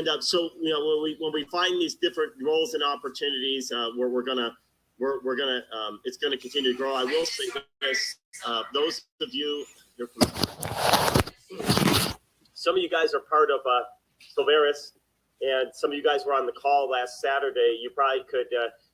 And so when we find these different roles and opportunities, it's gonna continue to grow. I will say this: those of you, some of you guys are part of forbearance, and some of you guys were on the call last Saturday. You probably could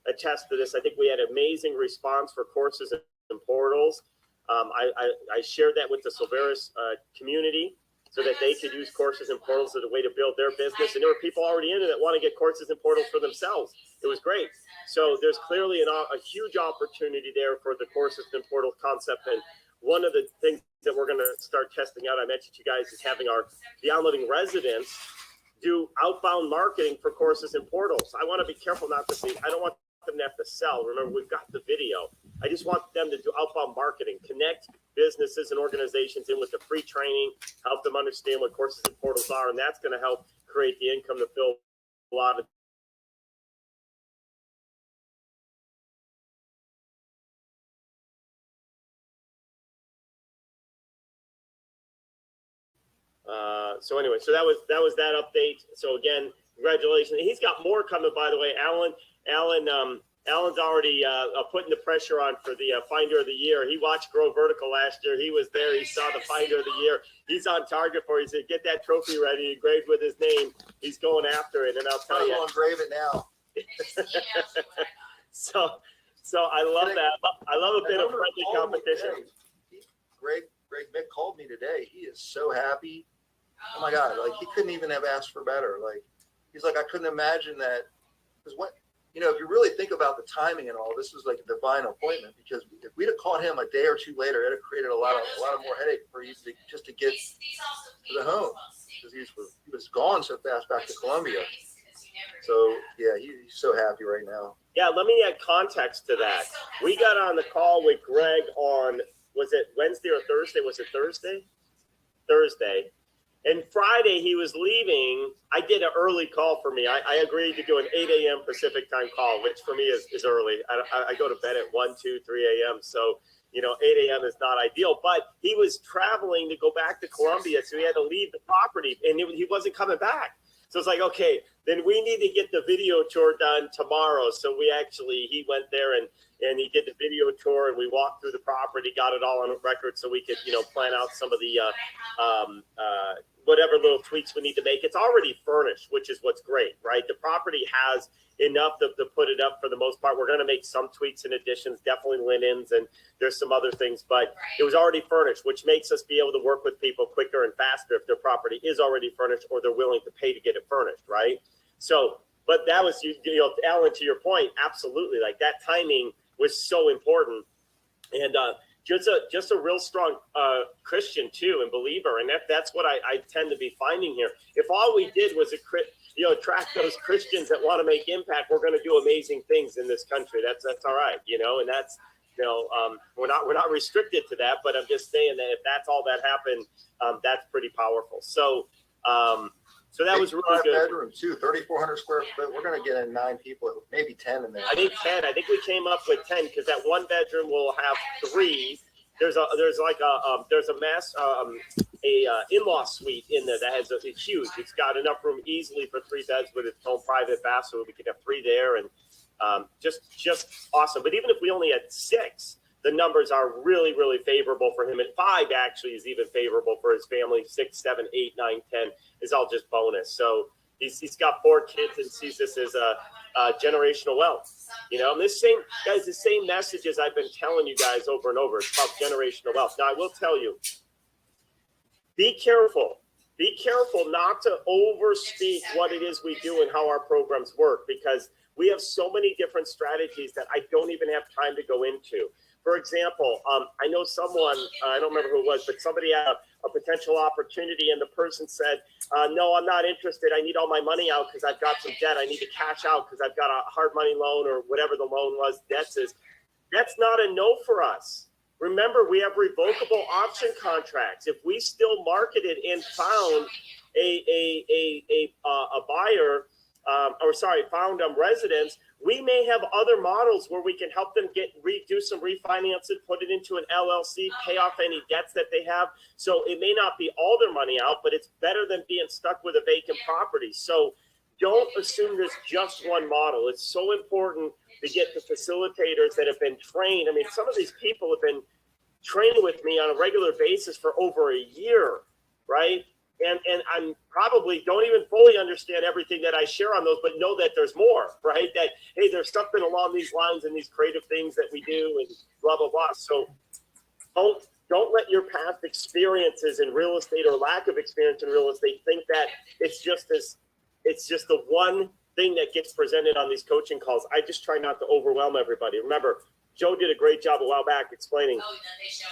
attest to this. I think we had amazing response for courses and portals. I shared that with the Silveris community so that they could use courses and portals as a way to build their business. And there were people already in it that want to get courses and portals for themselves. It was great. So there's clearly a huge opportunity there for the courses and portal concept. And one of the things that we're going to start testing out, I mentioned to you guys, is having the downloading residents do outbound marketing for courses and portals. I want to be careful not to say, I don't want them to have to sell. Remember, we've got the video. I just want them to do outbound marketing, connect businesses and organizations in with the free training, help them understand what courses and portals are, and that's going to help create the income to fill a lot of so anyway, so that was that update. So again, congratulations. He's got more coming, by the way. Alan's already putting the pressure on for the Finder of the Year. He watched Grow Vertical last year. He was there. He saw the Finder of the Year. He's on target for it. He said, get that trophy ready, engraved with his name. He's going after it, and I'll tell you. I'll engrave it now. So I love that. I love a bit of friendly competition. Greg Mick called me today. He is so happy. Oh my God, like he couldn't even have asked for better. Like he's like, I couldn't imagine that. Because what, if you really think about the timing and all, this is like a divine appointment, because if we'd have caught him a day or two later, it'd have created a lot of more headache for you just to get to the home, because he was gone so fast back to Colombia. So yeah, he's so happy right now. Yeah, let me add context to that. We got on the call with Greg on, was it Wednesday or Thursday? Was it Thursday? Thursday. And Friday he was leaving. I did an early call for me. I agreed to do an 8 a.m. Pacific time call, which for me is early. I go to bed at 1, 2, 3 a.m. So, 8 a.m. is not ideal. But he was traveling to go back to Colombia, so he had to leave the property, and he wasn't coming back. So it's like, okay, then we need to get the video tour done tomorrow. So he went there and he did the video tour, and we walked through the property, got it all on record so we could, plan out some of the whatever little tweaks we need to make. It's already furnished, which is what's great, right? The property has enough to put it up for the most part. We're going to make some tweaks and additions, definitely linens, and there's some other things, but it was already furnished, which makes us be able to work with people quicker and faster if their property is already furnished or they're willing to pay to get it furnished, right? So, but that was, Alan, to your point, absolutely. Like that timing was so important. And just a real strong Christian too, and believer. And that's what I tend to be finding here. If all we did was attract those Christians that want to make impact, we're going to do amazing things in this country. That's all right, and that's, we're not restricted to that, but I'm just saying that if that's all that happened, that's pretty powerful. So that was really good. Bedroom too, 3,400 square foot. We're going to get in 9 people, maybe 10 in there. I think 10. I think we came up with 10 because that one bedroom will have 3. There's a in-law suite in there that has it's huge. It's got enough room easily for 3 beds with its own private bath, so we could have 3 there, and just awesome. But even if we only had 6, the numbers are really, really favorable for him. And 5 actually is even favorable for his family. 6, 7, 8, 9, 10 is all just bonus. So he's got 4 kids and sees this as a generational wealth. And the same messages I've been telling you guys over and over. It's about generational wealth. Now, I will tell you, be careful. Be careful not to overspeak what it is we do and how our programs work, because we have so many different strategies that I don't even have time to go into. For example, I know someone, I don't remember who it was, but somebody had a potential opportunity, and the person said, no, I'm not interested. I need all my money out because I've got some debt. I need to cash out because I've got a hard money loan or whatever the loan was, debts is. That's not a no for us. Remember, we have revocable option contracts. If we still marketed and found a buyer, found residents, We may have other models where we can help them do some refinancing, put it into an LLC, pay off any debts that they have. So it may not be all their money out, but it's better than being stuck with a vacant property. So don't assume there's just one model. It's so important to get the facilitators that have been trained. I mean, some of these people have been training with me on a regular basis for over a year, right? And I'm probably don't even fully understand everything that I share on those, but know that there's more, right? That, hey, there's something along these lines and these creative things that we do and blah, blah, blah. So don't let your past experiences in real estate or lack of experience in real estate think that it's just the one thing that gets presented on these coaching calls. I just try not to overwhelm everybody. Remember, Joe did a great job a while back explaining,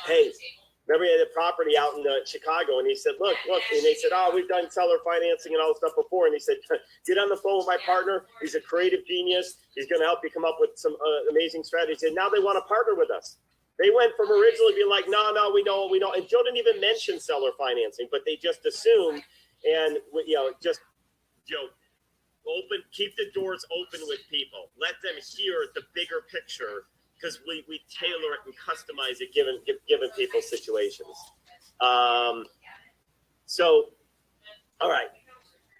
hey, remember he had a property out in Chicago, and he said, look, and they said, oh, we've done seller financing and all this stuff before. And he said, get on the phone with my partner. He's a creative genius. He's going to help you come up with some amazing strategies. And now they want to partner with us. They went from originally being like, no, we know. And Joe didn't even mention seller financing, but they just assumed, and, just, Joe, keep the doors open with people. Let them hear the bigger picture, because we tailor it and customize it given people's situations. So, all right.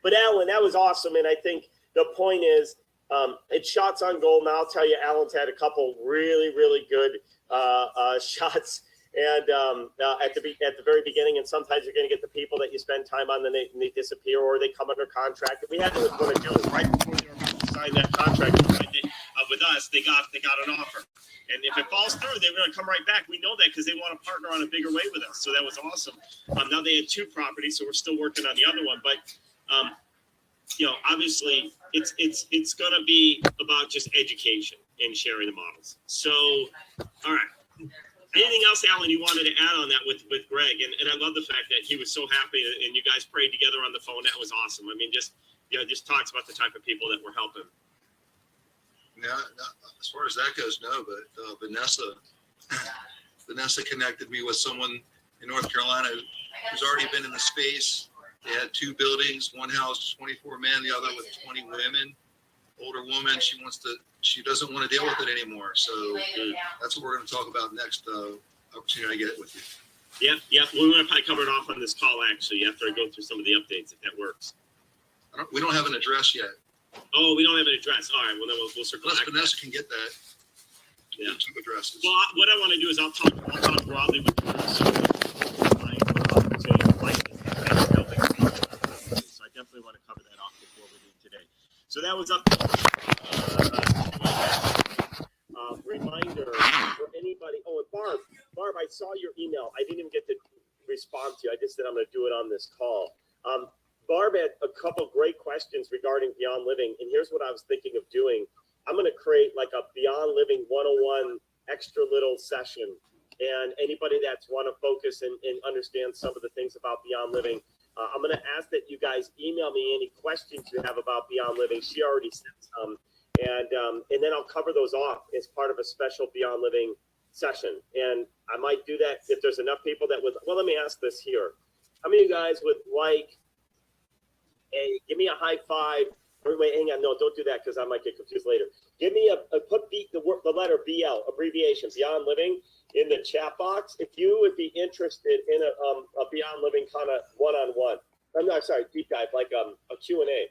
But Alan, that was awesome. And I think the point is, it's shots on goal. Now I'll tell you, Alan's had a couple really, really good shots. And at the very beginning, and sometimes you're going to get the people that you spend time on, then they disappear or they come under contract. If we had to want to do it right before they were about to sign that contract with us, they got an offer. And if it falls through, they're going to come right back. We know that because they want to partner on a bigger way with us. So that was awesome. Now they had 2 properties, so we're still working on the other one. But obviously, it's going to be about just education and sharing the models. So, all right. Anything else, Alan, you wanted to add on that with Greg? And I love the fact that he was so happy and you guys prayed together on the phone. That was awesome. I mean, just talks about the type of people that we're helping. Yeah, as far as that goes, no, but Vanessa connected me with someone in North Carolina who's already been in the space. They had 2 buildings, one house, 24 men, the other with 20 women. Older woman, she doesn't want to deal with it anymore. So that's what we're going to talk about next opportunity I get it with you. Yep. We're going to probably cover it off on this call, actually, after I go through some of the updates, if that works. We don't have an address yet. Oh, we don't have an address. All right. Well, then we'll circle back. Unless Vanessa can get that. Yeah. 2 addresses. Well, what I want to do is I'll talk broadly with you. So I definitely want to cover that off before we leave today. So that was up. Reminder for anybody. Oh, and Barb, I saw your email. I didn't even get to respond to you. I just said I'm going to do it on this call. Barb had a couple great questions regarding Beyond Living, and here's what I was thinking of doing. I'm going to create like a Beyond Living 101 extra little session, and anybody that's want to focus and understand some of the things about Beyond Living, I'm going to ask that you guys email me any questions you have about Beyond Living. She already sent some, and then I'll cover those off as part of a special Beyond Living session. And I might do that if there's enough people that would. Well, let me ask this here: how many of you guys would like? Give me a high five. Wait, hang on. No, don't do that because I might get confused later. Give me put the letter BL, abbreviation, Beyond Living, in the chat box. If you would be interested in a Beyond Living kind of one-on-one. I'm not sorry, deep dive, like a Q&A.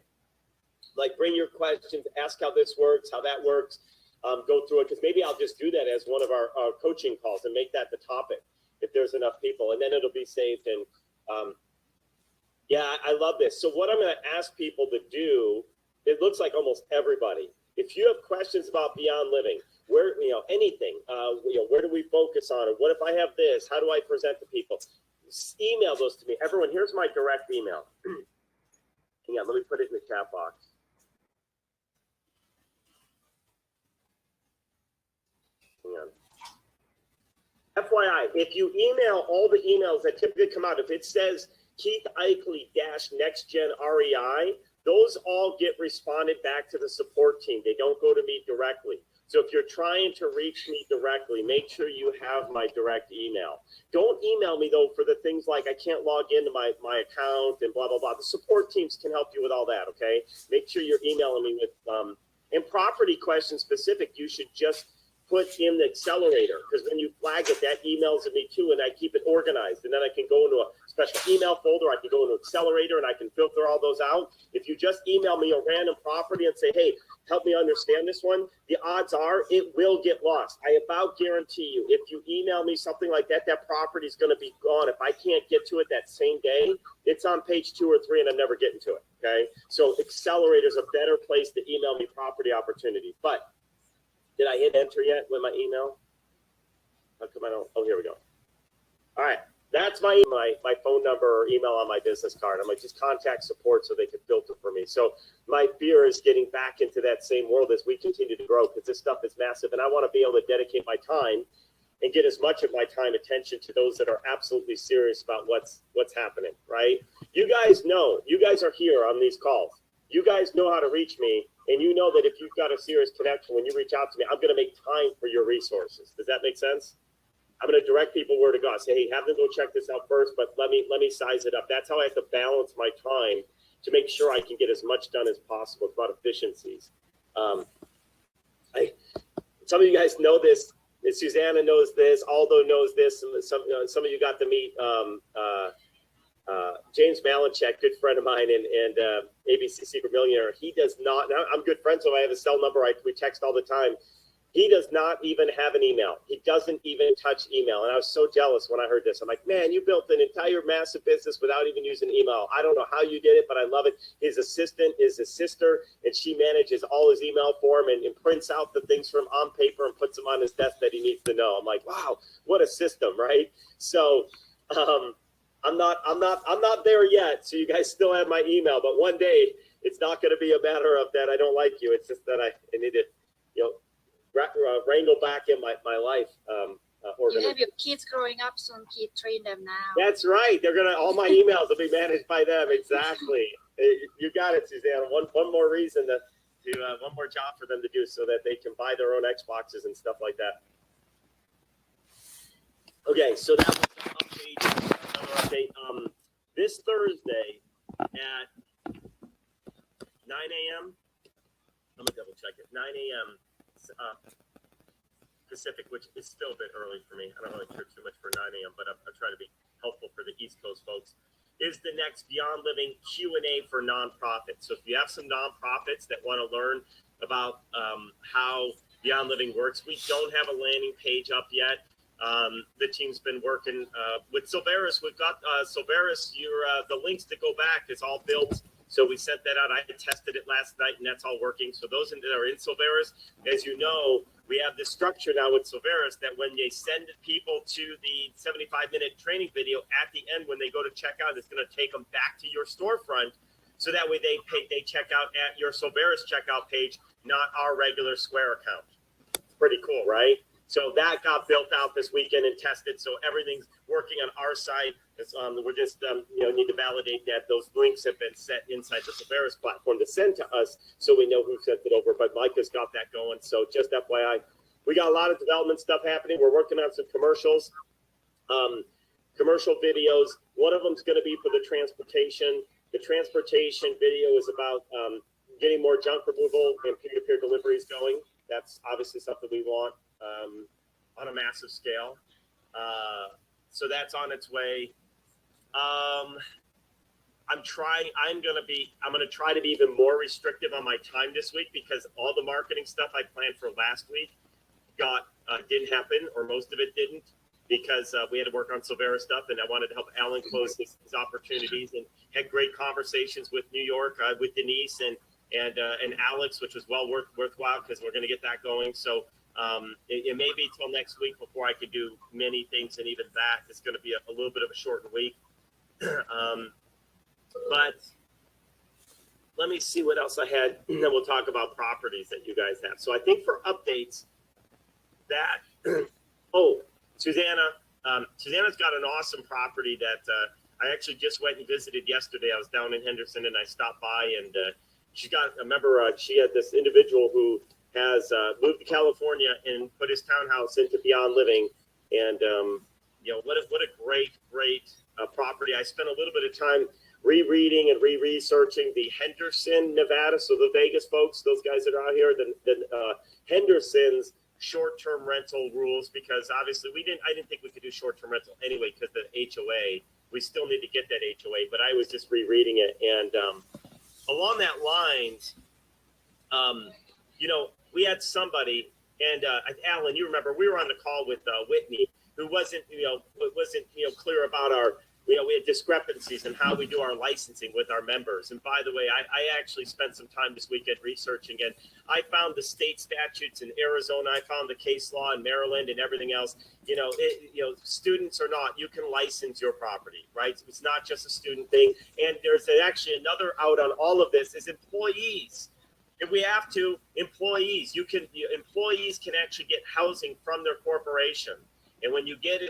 Like bring your questions, ask how this works, how that works, go through it. Because maybe I'll just do that as one of our coaching calls and make that the topic if there's enough people. And then it'll be saved and yeah, I love this. So what I'm going to ask people to do, it looks like almost everybody. If you have questions about Beyond Living, where, anything, where do we focus on it? What if I have this? How do I present to people? Email those to me. Everyone, here's my direct email. Hang on, let me put it in the chat box. Hang on. FYI, if you email all the emails that typically come out, if it says Keith Eichley -NextGen REI, those all get responded back to the support team. They don't go to me directly. So if you're trying to reach me directly, make sure you have my direct email. Don't email me, though, for the things like I can't log into my account and blah, blah, blah. The support teams can help you with all that, okay? Make sure you're emailing me with And property question specific, you should just put in the accelerator, because when you flag it, that emails me too, and I keep it organized, and then I can go into a special email folder. I can go into accelerator and I can filter all those out. If you just email me a random property and say, hey, help me understand this one, the odds are it will get lost. I about guarantee you, if you email me something like that, that property is going to be gone. If I can't get to it that same day, it's on page 2 or 3 and I'm never getting to it. Okay, so accelerator is a better place to email me property opportunities. But did I hit enter yet with my email? How come I don't? Oh, here we go. All right. That's my phone number or email on my business card. I'm like, just contact support so they can filter for me. So my fear is getting back into that same world as we continue to grow, because this stuff is massive. And I want to be able to dedicate my time and get as much of my time attention to those that are absolutely serious about what's happening, right? You guys know, you guys are here on these calls. You guys know how to reach me. And you know that if you've got a serious connection, when you reach out to me, I'm going to make time for your resources. Does that make sense? I'm going to direct people where to go. I say, hey, have them go check this out first, but let me size it up. That's how I have to balance my time to make sure I can get as much done as possible. It's about efficiencies. Some of you guys know this. Susanna knows this. Aldo knows this. Some of you got to meet James Malinchak, good friend of mine, and ABC Secret Millionaire. He does not. I'm good friends, so I have a cell number. We text all the time. He does not even have an email. He doesn't even touch email. And I was so jealous when I heard this. I'm like, man, you built an entire massive business without even using email. I don't know how you did it, but I love it. His assistant is his sister, and she manages all his email for him and prints out the things from on paper and puts them on his desk that he needs to know. I'm like, wow, what a system, right? So I'm not there yet. So you guys still have my email, but one day it's not going to be a matter of that I don't like you. It's just that I need to, wrangle back in my life. You have your kids growing up soon, train them now. That's right. All my emails will be managed by them. Exactly. You got it, Susanna. One more reason one more job for them to do so that they can buy their own Xboxes and stuff like that. Okay, so that was another update. This Thursday at 9 a.m. I'm gonna double check it. 9 a.m. Pacific, which is still a bit early for me. I don't really care too much for 9 a.m., but I'm trying to be helpful for the East Coast folks. Is the next Beyond Living Q&A for nonprofits. So if you have some nonprofits that want to learn about how Beyond Living works, we don't have a landing page up yet. The team's been working with Silveris. We've got Silveris. The links to go back is all built. So we sent that out. I tested it last night, and that's all working. So those that are in Silveris, as you know, we have this structure now with Silveris that when they send people to the 75-minute training video, at the end when they go to check out, it's going to take them back to your storefront. So that way they check out at your Silveris checkout page, not our regular Square account. It's pretty cool, right? So that got built out this weekend and tested. So everything's working on our side. We're just need to validate that those links have been set inside the Silveris platform to send to us, so we know who sent it over. But Micah's got that going. So just FYI, we got a lot of development stuff happening. We're working on some commercials, commercial videos. One of them's going to be for the transportation. The transportation video is about getting more junk removal and peer-to-peer deliveries going. That's obviously something we want on a massive scale. So that's on its way. I'm going to try to be even more restrictive on my time this week, because all the marketing stuff I planned for last week didn't happen, or most of it didn't, because we had to work on Silveris stuff, and I wanted to help Alan close his opportunities, and had great conversations with New York, with Denise and Alex, which was well worthwhile, because we're going to get that going. So it may be till next week before I can do many things, and even that is going to be a little bit of a shortened week. But let me see what else I had, and then we'll talk about properties that you guys have. So I think for updates, Susanna's got an awesome property that I actually just went and visited yesterday. I was down in Henderson, and I stopped by, and she had this individual who has moved to California and put his townhouse into Beyond Living, and what a great property. I spent a little bit of time rereading and re-researching the Henderson, Nevada. So the Vegas folks, those guys that are out here, the Henderson's short-term rental rules, because obviously I didn't think we could do short-term rental anyway because the HOA, we still need to get that HOA, but I was just rereading it. And along that lines, we had somebody, and Alan, you remember, we were on the call with Whitney, who wasn't clear about we had discrepancies in how we do our licensing with our members. And by the way, I actually spent some time this weekend researching, and I found the state statutes in Arizona. I found the case law in Maryland and everything else. Students or not, you can license your property, right? It's not just a student thing. And there's actually another out on all of this is employees. If we have to, employees can actually get housing from their corporation. And when you get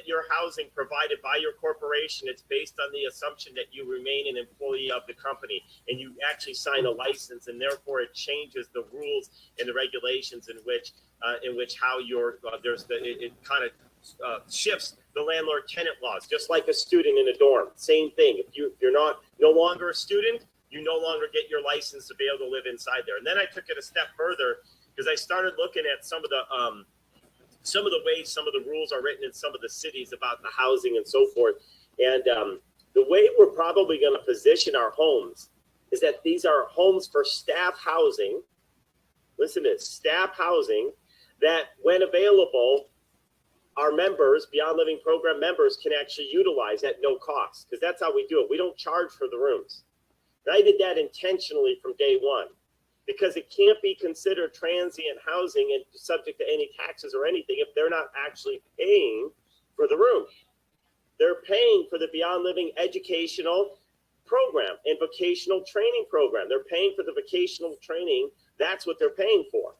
your housing provided by your corporation, it's based on the assumption that you remain an employee of the company and you actually sign a license, and therefore it changes the rules and the regulations in which how it kind of shifts the landlord-tenant laws, just like a student in a dorm. Same thing. If you're no longer a student, you no longer get your license to be able to live inside there. And then I took it a step further because I started looking at some of the ways some of the rules are written in some of the cities about the housing and so forth. And the way we're probably going to position our homes is that these are homes for staff housing. Listen to this, staff housing that when available, our members, Beyond Living Program members, can actually utilize at no cost, because that's how we do it. We don't charge for the rooms. And I did that intentionally from day one, because it can't be considered transient housing and subject to any taxes or anything if they're not actually paying for the room. They're paying for the Beyond Living educational program and vocational training program. They're paying for the vocational training. That's what they're paying for.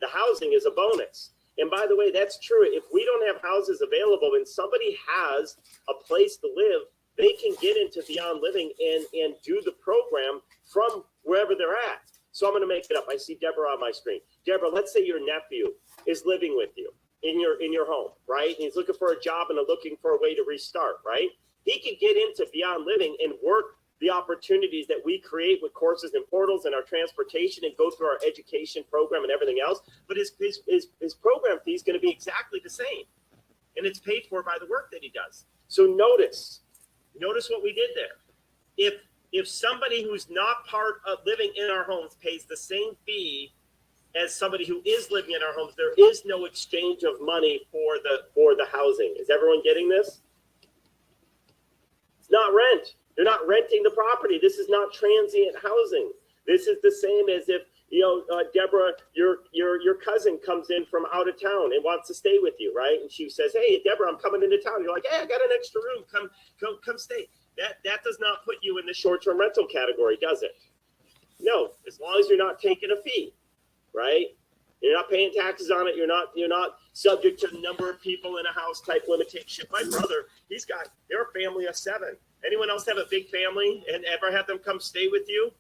The housing is a bonus. And by the way, that's true. If we don't have houses available and somebody has a place to live, they can get into Beyond Living and do the program from wherever they're at. So I'm going to make it up. I see Deborah on my screen. Deborah, let's say your nephew is living with you in your home, right? And he's looking for a job and looking for a way to restart, right? He could get into Beyond Living and work the opportunities that we create with courses and portals and our transportation and go through our education program and everything else. But his program fee is going to be exactly the same. And it's paid for by the work that he does. So notice what we did there. If somebody who's not part of living in our homes pays the same fee as somebody who is living in our homes, there is no exchange of money for the housing. Is everyone getting this? It's not rent. They're not renting the property. This is not transient housing. This is the same as if, Deborah, your cousin comes in from out of town and wants to stay with you, right? And she says, "Hey, Deborah, I'm coming into town." You're like, "Hey, I got an extra room. Come stay." That does not put you in the short-term rental category, does it? No, as long as you're not taking a fee, right? You're not paying taxes on it. You're not subject to the number of people in a house type limitation. My brother, they're a family of 7. Anyone else have a big family and ever have them come stay with you?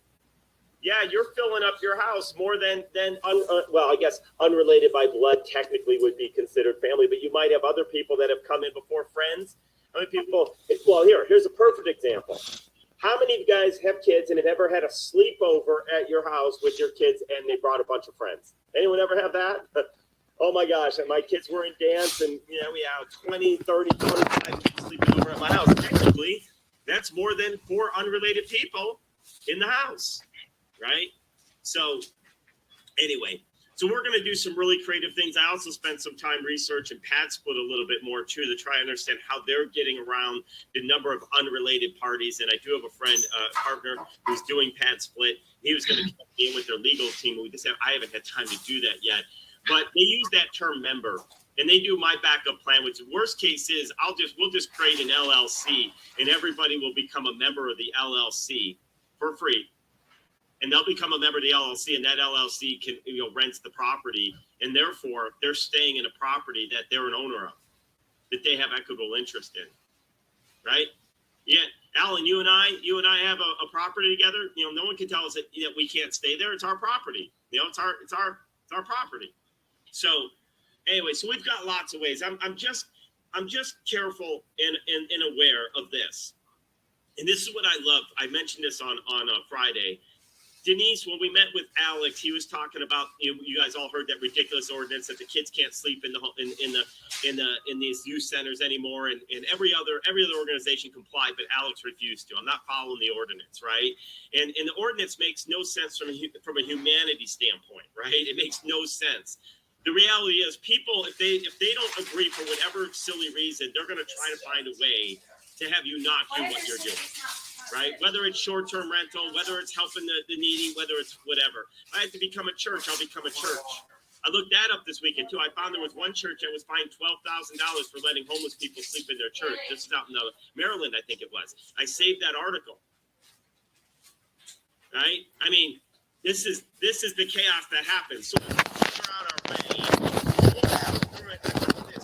Yeah, you're filling up your house more than I guess unrelated by blood technically would be considered family, but you might have other people that have come in before, friends. How many people? Well, here's a perfect example. How many of you guys have kids and have ever had a sleepover at your house with your kids and they brought a bunch of friends? Anyone ever have that? Oh my gosh, my kids were in dance and we have 20, 30, 25 people sleeping over at my house. Technically, that's more than 4 unrelated people in the house, right? So anyway, so we're going to do some really creative things. I also spent some time researching Pad Split a little bit more too to try and understand how they're getting around the number of unrelated parties. And I do have a friend, partner, who's doing Pad Split. He was going to come in with their legal team. I haven't had time to do that yet. But they use that term member. And they do my backup plan, which worst case is we'll just create an LLC and everybody will become a member of the LLC for free. And they'll become a member of the LLC, and that LLC can rents the property, and therefore they're staying in a property that they're an owner of, that they have equitable interest in, right? Yeah, Alan, you and I have a property together. No one can tell us that we can't stay there. It's our property. It's our property. So anyway, so we've got lots of ways. I'm just careful and aware of this. And this is what I love. I mentioned this on Friday. Denise, when we met with Alex, he was talking about, you guys all heard that ridiculous ordinance that the kids can't sleep in these youth centers anymore, and every other organization complied, but Alex refused to. I'm not following the ordinance, right? And the ordinance makes no sense from a humanity standpoint, right? It makes no sense. The reality is, people, if they don't agree for whatever silly reason, they're going to try to find a way to have you not do what you're doing. Right? Whether it's short-term rental, whether it's helping the needy, whether it's whatever. If I have to become a church, I'll become a church. I looked that up this weekend too. I found there was one church that was fined $12,000 for letting homeless people sleep in their church. This is out in Maryland, I think it was. I saved that article. Right? I mean, this is the chaos that happens. So we'll figure out our way.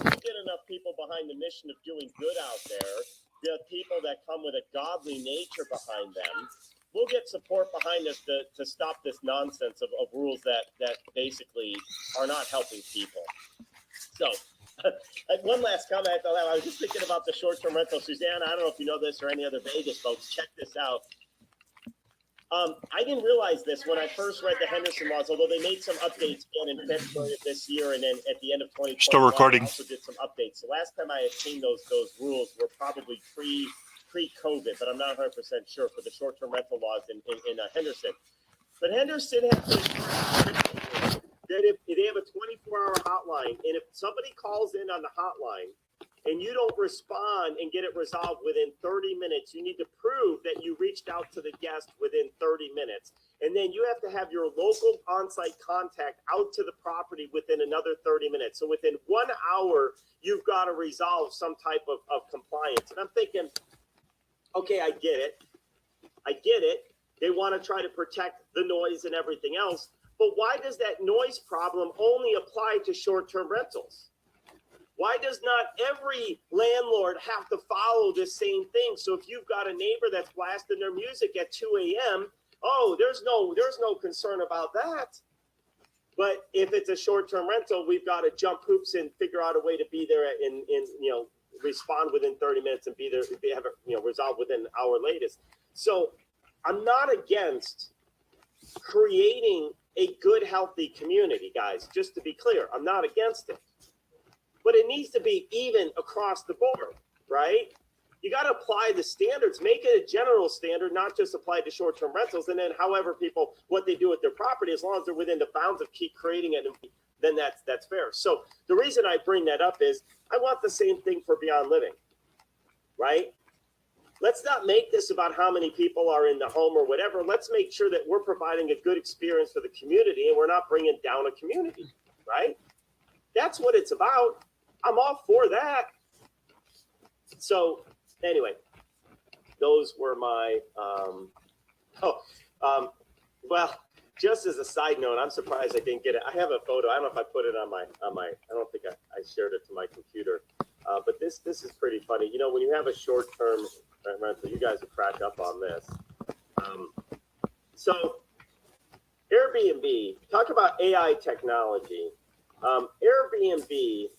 We'll get enough people behind the mission of doing good out there. The people that come with a godly nature behind them, we'll get support behind us to stop this nonsense of rules that basically are not helping people. So, one last comment I thought I was just thinking about the short-term rental. Susanna, I don't know if you know this or any other Vegas folks, check this out. I didn't realize this when I first read the Henderson laws, although they made some updates again in February of this year, and then at the end of 2020, Still recording. also did some updates. The last time I had seen those rules were probably pre-COVID, but I'm not 100% sure for the short-term rental laws in Henderson. But Henderson has that if they have a 24-hour hotline, and if somebody calls in on the hotline, and you don't respond and get it resolved within 30 minutes, you need to prove that you reached out to the guest within 30 minutes. And then you have to have your local on-site contact out to the property within another 30 minutes. So within 1 hour, you've got to resolve some type of compliance. And I'm thinking, okay, I get it. They want to try to protect the noise and everything else. But why does that noise problem only apply to short-term rentals? Why does not every landlord have to follow this same thing? So if you've got a neighbor that's blasting their music at 2 a.m., oh, there's no concern about that. But if it's a short-term rental, we've got to jump hoops and figure out a way to be there and respond within 30 minutes and be there, have it resolved within an hour latest. So I'm not against creating a good, healthy community, guys. Just to be clear, I'm not against it. But it needs to be even across the board, right? You got to apply the standards, make it a general standard, not just apply to short-term rentals. And then however people, what they do with their property, as long as they're within the bounds of keep creating it, then that's fair. So the reason I bring that up is I want the same thing for Beyond Living, right? Let's not make this about how many people are in the home or whatever. Let's make sure that we're providing a good experience for the community and we're not bringing down a community, right? That's what it's about. I'm all for that. So anyway, those were my, well, just as a side note, I'm surprised I didn't get it. I have a photo. I don't know if I put it on my, I don't think I shared it to my computer. But this is pretty funny. You know, when you have a short-term rental, you guys will crack up on this. So Airbnb, talk about AI technology. Airbnb,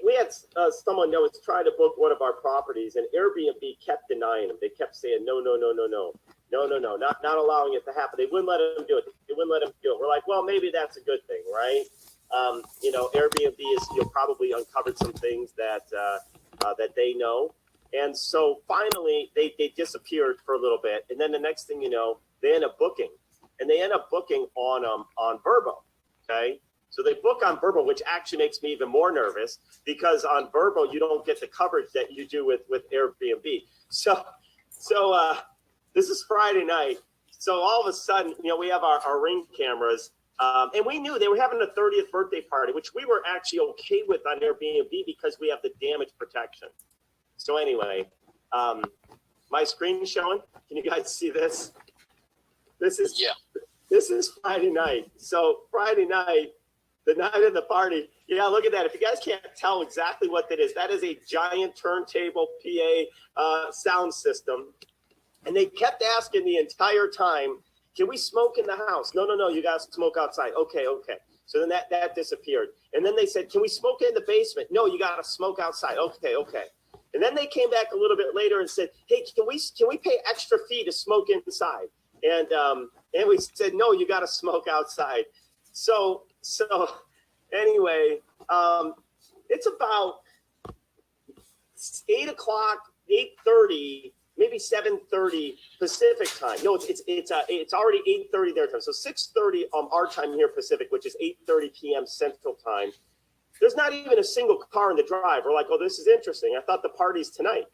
we had someone that was trying to book one of our properties, and Airbnb kept denying them. They kept saying, no, not allowing it to happen. They wouldn't let them do it. We're like, well, maybe that's a good thing, right? Airbnb is, probably uncovered some things that they know. And so finally they disappeared for a little bit. And then the next thing you know, they end up booking, and they end up booking on Vrbo. Okay. So they book on Vrbo, which actually makes me even more nervous because on Vrbo, you don't get the coverage that you do with Airbnb. So this is Friday night. So all of a sudden, we have our Ring cameras, and we knew they were having a 30th birthday party, which we were actually okay with on Airbnb because we have the damage protection. So anyway, my screen is showing. Can you guys see this? This is Friday night. So Friday night, the night of the party. Yeah, look at that. If you guys can't tell exactly what that is a giant turntable PA sound system. And they kept asking the entire time, can we smoke in the house? No, you got to smoke outside. Okay. So then that disappeared. And then they said, can we smoke in the basement? No, you got to smoke outside. Okay. And then they came back a little bit later and said, hey, can we pay extra fee to smoke inside? And we said, no, you got to smoke outside. So anyway, it's about 8 o'clock, 8:30, maybe 7:30 Pacific time. No, it's already 8:30 their time. So 6:30 our time here Pacific, which is 8:30 p.m. Central time. There's not even a single car in the drive. We're like, oh, this is interesting. I thought the party's tonight.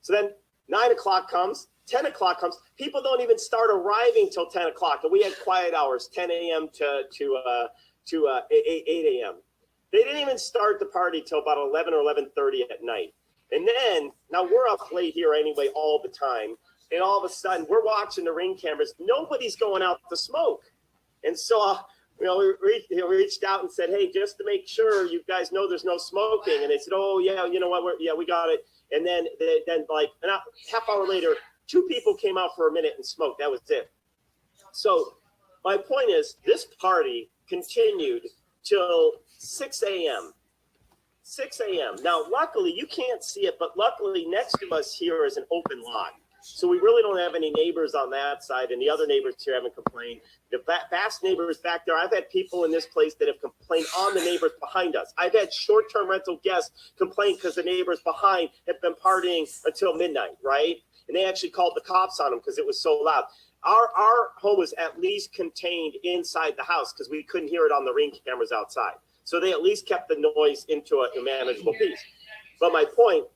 So then 9 o'clock comes, 10 o'clock comes. People don't even start arriving till 10 o'clock. And we had quiet hours, 10 a.m. to 8 a.m. They didn't even start the party till about 11 or 11:30 at night. And then, now we're up late here anyway all the time. And all of a sudden, we're watching the ring cameras. Nobody's going out to smoke. And so, we reached out and said, hey, just to make sure you guys know there's no smoking. And they said, oh, yeah, you know what? We got it. And then like a half hour later, 2 people came out for a minute and smoked. That was it. So my point is, this party continued till 6 a.m. 6 a.m. Now, luckily, you can't see it, but luckily next to us here is an open lot. So we really don't have any neighbors on that side, and the other neighbors here haven't complained. The vast neighbors back there, I've had people in this place that have complained on the neighbors behind us. I've had short-term rental guests complain because the neighbors behind have been partying until midnight, right? And they actually called the cops on them because it was so loud. Our home was at least contained inside the house because we couldn't hear it on the ring cameras outside. So they at least kept the noise into a manageable piece. But my point,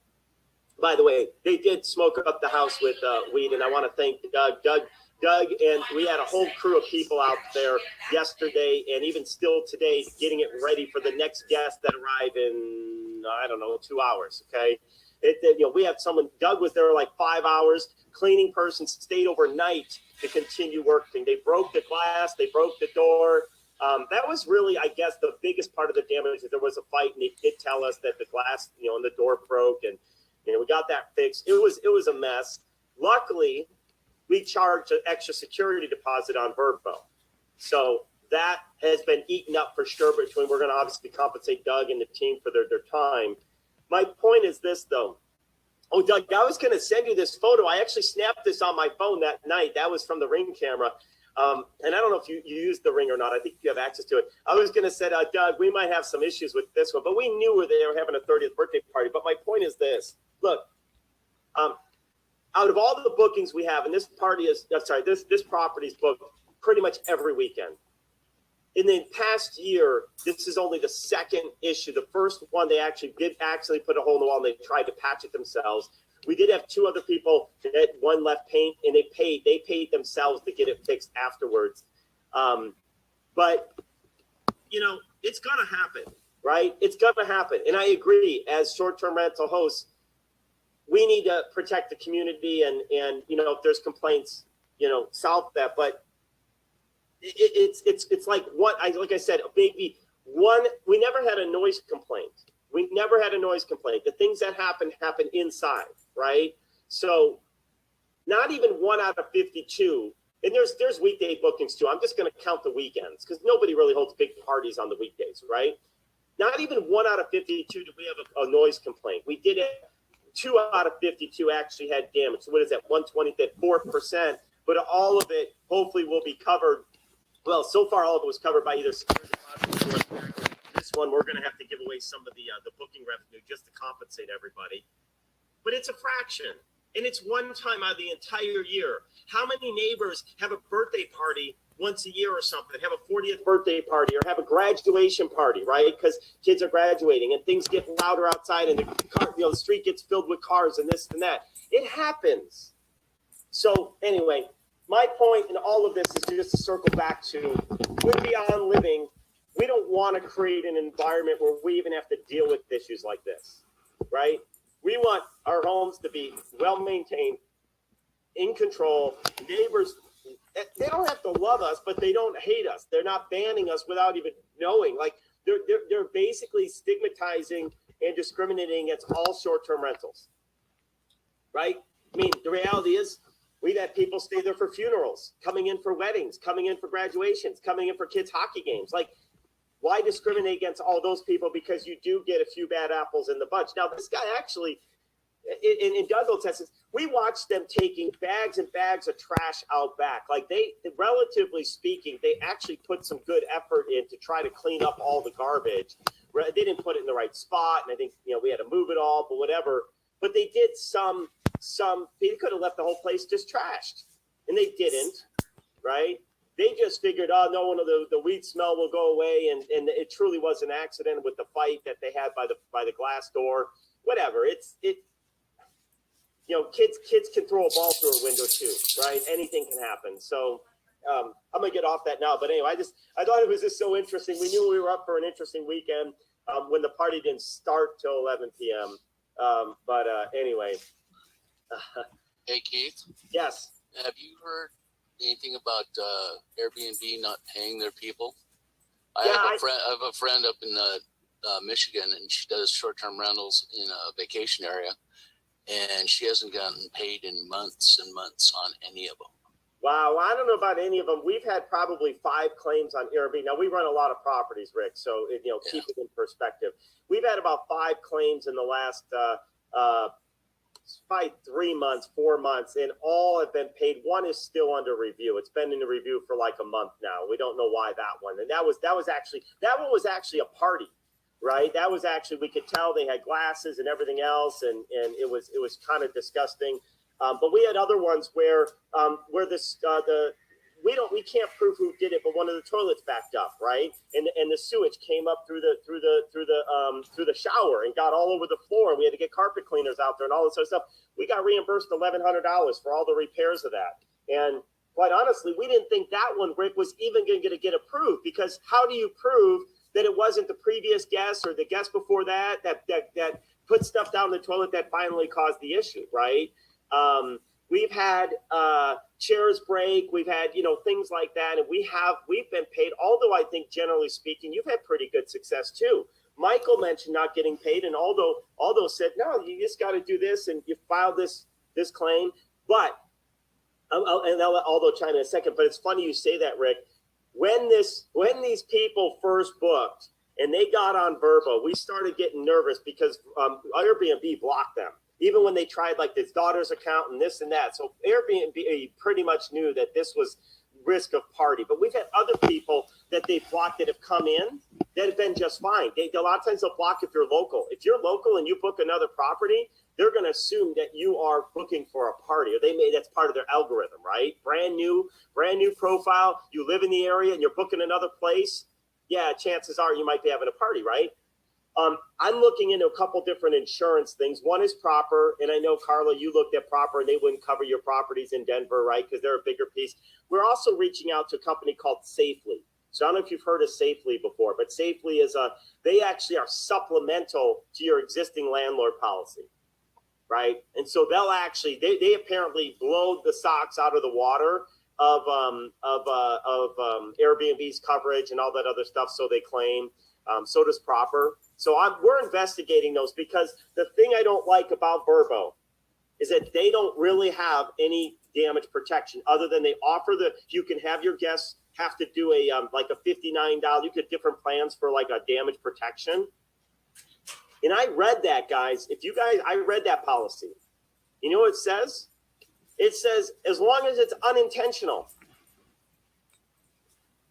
by the way, they did smoke up the house with weed, and I want to thank Doug, and we had a whole crew of people out there yesterday and even still today getting it ready for the next guests that arrive in, I don't know, 2 hours, okay? We had someone, Doug was there like 5 hours, cleaning person stayed overnight to continue working. They broke the glass, they broke the door. That was really, I guess, the biggest part of the damage. There was a fight, and they did tell us that the glass, and the door broke, and we got that fixed. It was a mess. Luckily, we charged an extra security deposit on Birdbow, so that has been eaten up for sure. We're going to obviously compensate Doug and the team for their time. My point is this, though. Oh, Doug, I was going to send you this photo. I actually snapped this on my phone that night. That was from the Ring camera. And I don't know if you used the Ring or not. I think you have access to it. I was going to say, Doug, we might have some issues with this one, but we knew they were having a 30th birthday party. But my point is this. Look, out of all the bookings we have, and this property is booked pretty much every weekend. In the past year, this is only the second issue. The first one, they actually did put a hole in the wall, and they tried to patch it themselves. We did have 2 other people that one left paint, and they paid themselves to get it fixed afterwards. But it's gonna happen, right? It's gonna happen. And I agree, as short-term rental hosts, we need to protect the community and if there's complaints, solve that. But it's like like I said, maybe one, we never had a noise complaint. The things that happen inside, right? So not even 1 out of 52, and there's weekday bookings too. I'm just going to count the weekends because nobody really holds big parties on the weekdays, right? Not even 1 out of 52 did we have a noise complaint. We did it. 2 out of 52 actually had damage. So what is that? 120, that 4%. But all of it hopefully will be covered. Well, so far all of it was covered by either security deposit or this one. We're going to have to give away some of the booking revenue just to compensate everybody. But it's a fraction, and it's one time out of the entire year. How many neighbors have a birthday party once a year or something, have a 40th birthday party or have a graduation party, right? Because kids are graduating and things get louder outside and the street gets filled with cars and this and that. It happens. So anyway, my point in all of this is just to circle back to with Beyond Living, we don't want to create an environment where we even have to deal with issues like this, right? We want our homes to be well-maintained, in control, neighbors. They don't have to love us, but they don't hate us. They're not banning us without even knowing. Like they're basically stigmatizing and discriminating against all short-term rentals, right? I mean, the reality is we've had people stay there for funerals, coming in for weddings, coming in for graduations, coming in for kids' hockey games. Like, why discriminate against all those people? Because you do get a few bad apples in the bunch. Now, this guy actually, in Doug will test this, we watched them taking bags and bags of trash out back. Like they, relatively speaking, they actually put some good effort in to try to clean up all the garbage. They didn't put it in the right spot, and I think we had to move it all, but whatever. But they did some. They could have left the whole place just trashed, and they didn't, right? They just figured, oh, no one of the weed smell will go away, and it truly was an accident with the fight that they had by the glass door. Whatever. Kids can throw a ball through a window too, right? Anything can happen. So I'm gonna get off that now. But anyway, I thought it was just so interesting. We knew we were up for an interesting weekend when the party didn't start till 11 p.m. Anyway. Hey Keith, Yes. have you heard anything about Airbnb not paying their people? I have a friend up in Michigan, and she does short-term rentals in a vacation area, and she hasn't gotten paid in months and months on any of them. Wow, I don't know about any of them. We've had probably 5 claims on Airbnb. Now we run a lot of properties, Rick, so keep it in perspective. We've had about 5 claims in the last probably 3 months, 4 months, and all have been paid. One is still under review. It's been in the review for like a month now. We don't know why that one. And that one was actually a party, right? That was actually, we could tell they had glasses and everything else, and it was kind of disgusting. But we had other ones where we can't prove who did it, but one of the toilets backed up, right? And the sewage came up through the shower and got all over the floor, and we had to get carpet cleaners out there and all this other stuff. We got reimbursed $1,100 for all the repairs of that. And quite honestly, we didn't think that one, Rick, was even going to get approved, because how do you prove that it wasn't the previous guest or the guest before that put stuff down the toilet that finally caused the issue, right? We've had chairs break. We've had, things like that. And we've been paid, although I think generally speaking, you've had pretty good success too. Michael mentioned not getting paid. And Aldo said, no, you just got to do this. And you filed this claim. But, and I'll let Aldo chime in a second, but it's funny you say that, Rick. When these people first booked and they got on Verbo, we started getting nervous because Airbnb blocked them. Even when they tried like his daughter's account and this and that. So Airbnb pretty much knew that this was risk of party. But we've had other people that they've blocked that have come in that have been just fine. A lot of times they'll block if you're local. If you're local and you book another property, they're going to assume that you are booking for a party, or that's part of their algorithm, right? Brand new profile. You live in the area and you're booking another place. Yeah, chances are you might be having a party, right? I'm looking into a couple different insurance things. One is Proper, and I know, Carla, you looked at Proper, and they wouldn't cover your properties in Denver, right, because they're a bigger piece. We're also reaching out to a company called Safely. So I don't know if you've heard of Safely before, but Safely they actually are supplemental to your existing landlord policy, right? And so they'll actually, they apparently blow the socks out of the water of Airbnb's coverage and all that other stuff, so they claim. So does Proper. So we're investigating those, because the thing I don't like about Verbo is that they don't really have any damage protection other than they offer you can have your guests have to do like a $59, you get different plans for like a damage protection. And I read that, guys. I read that policy. You know what it says? It says, as long as it's unintentional.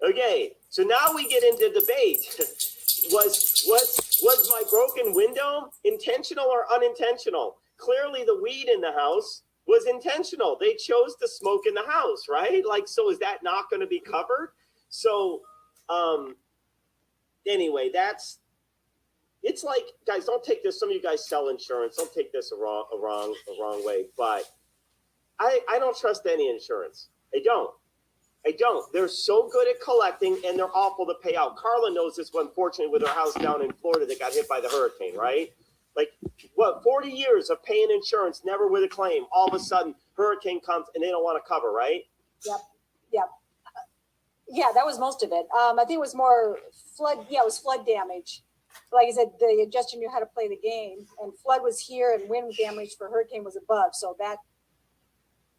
Okay, so now we get into debate. Was my broken window intentional or unintentional? Clearly the weed in the house was intentional. They chose to smoke in the house, right? Like, so is that not going to be covered? So, anyway, it's like, guys, don't take this. Some of you guys sell insurance. Don't take this a wrong way, but I don't trust any insurance. I don't. They're so good at collecting, and they're awful to pay out. Carla knows this, unfortunately, with her house down in Florida that got hit by the hurricane, right? Like, 40 years of paying insurance, never with a claim. All of a sudden, hurricane comes, and they don't want to cover, right? Yep. Yeah, that was most of it. I think it was more flood. Yeah, it was flood damage. Like I said, the adjuster knew how to play the game, and flood was here, and wind damage for hurricane was above. So that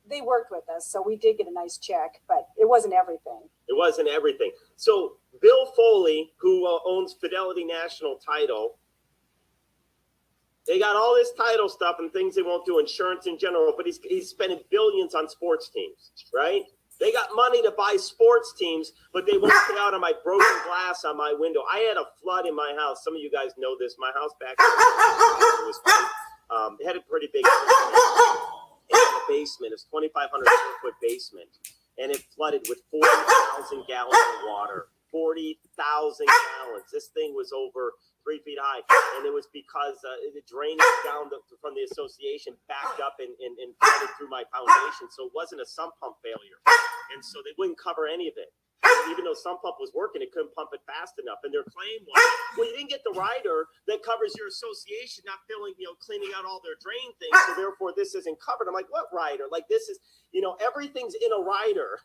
they worked with us. So we did get a nice check, but it wasn't everything. It wasn't everything. So Bill Foley, who owns Fidelity National Title, They got all this title stuff and things they won't do, insurance in general, but he's spending billions on sports teams, right? They got money to buy sports teams, but they won't pay out on my broken glass on my window. I had a flood in my house. Some of you guys know this. My house back was it had a pretty big basement. It's 2,500 square foot basement, and it flooded with 40,000 gallons of water. 40,000 gallons. This thing was over 3 feet high, and it was because the drainage down from the association backed up and flooded through my foundation. So it wasn't a sump pump failure, and so they wouldn't cover any of it. Even though sump pump was working, it couldn't pump it fast enough. And their claim was, well, you didn't get the rider that covers your association not cleaning out all their drain things, so therefore this isn't covered. I'm like, what rider? Like, this is, everything's in a rider.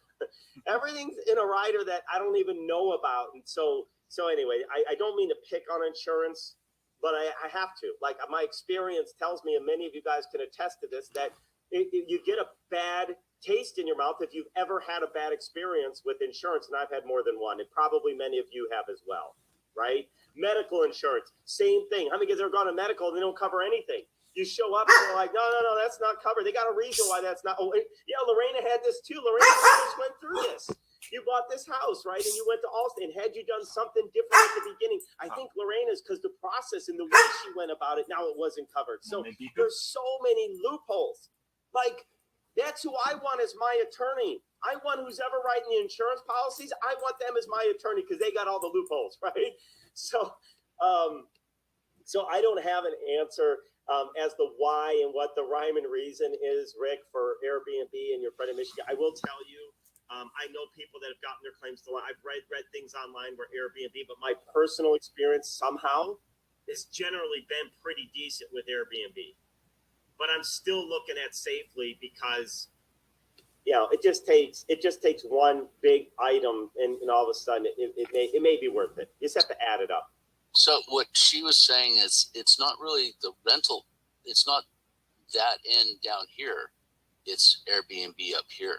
Everything's in a rider that I don't even know about. And so anyway, I don't mean to pick on insurance, but I have to. Like, my experience tells me, and many of you guys can attest to this, that you get a bad taste in your mouth if you've ever had a bad experience with insurance, and I've had more than one, and probably many of you have as well, right? Medical insurance, same thing. How many guys are gone to medical and they don't cover anything? You show up and they're like, no, that's not covered. They got a reason why that's not. Oh, yeah, Lorena had this too. Lorena just went through this. You bought this house, right? And you went to Allstate. And had you done something different at the beginning, I think Lorena's, because the process and the way she went about it, now it wasn't covered. So there's so many loopholes. Like, that's who I want as my attorney. I want who's ever writing the insurance policies. I want them as my attorney because they got all the loopholes, right? So I don't have an answer as the why and what the rhyme and reason is, Rick, for Airbnb and your friend in Michigan. I will tell you, I know people that have gotten their claims to line. I've read things online where Airbnb, but my personal experience somehow has generally been pretty decent with Airbnb. But I'm still looking at safely because, it just takes one big item, and all of a sudden it may be worth it. You just have to add it up. So what she was saying is, it's not really the rental. It's not that end down here. It's Airbnb up here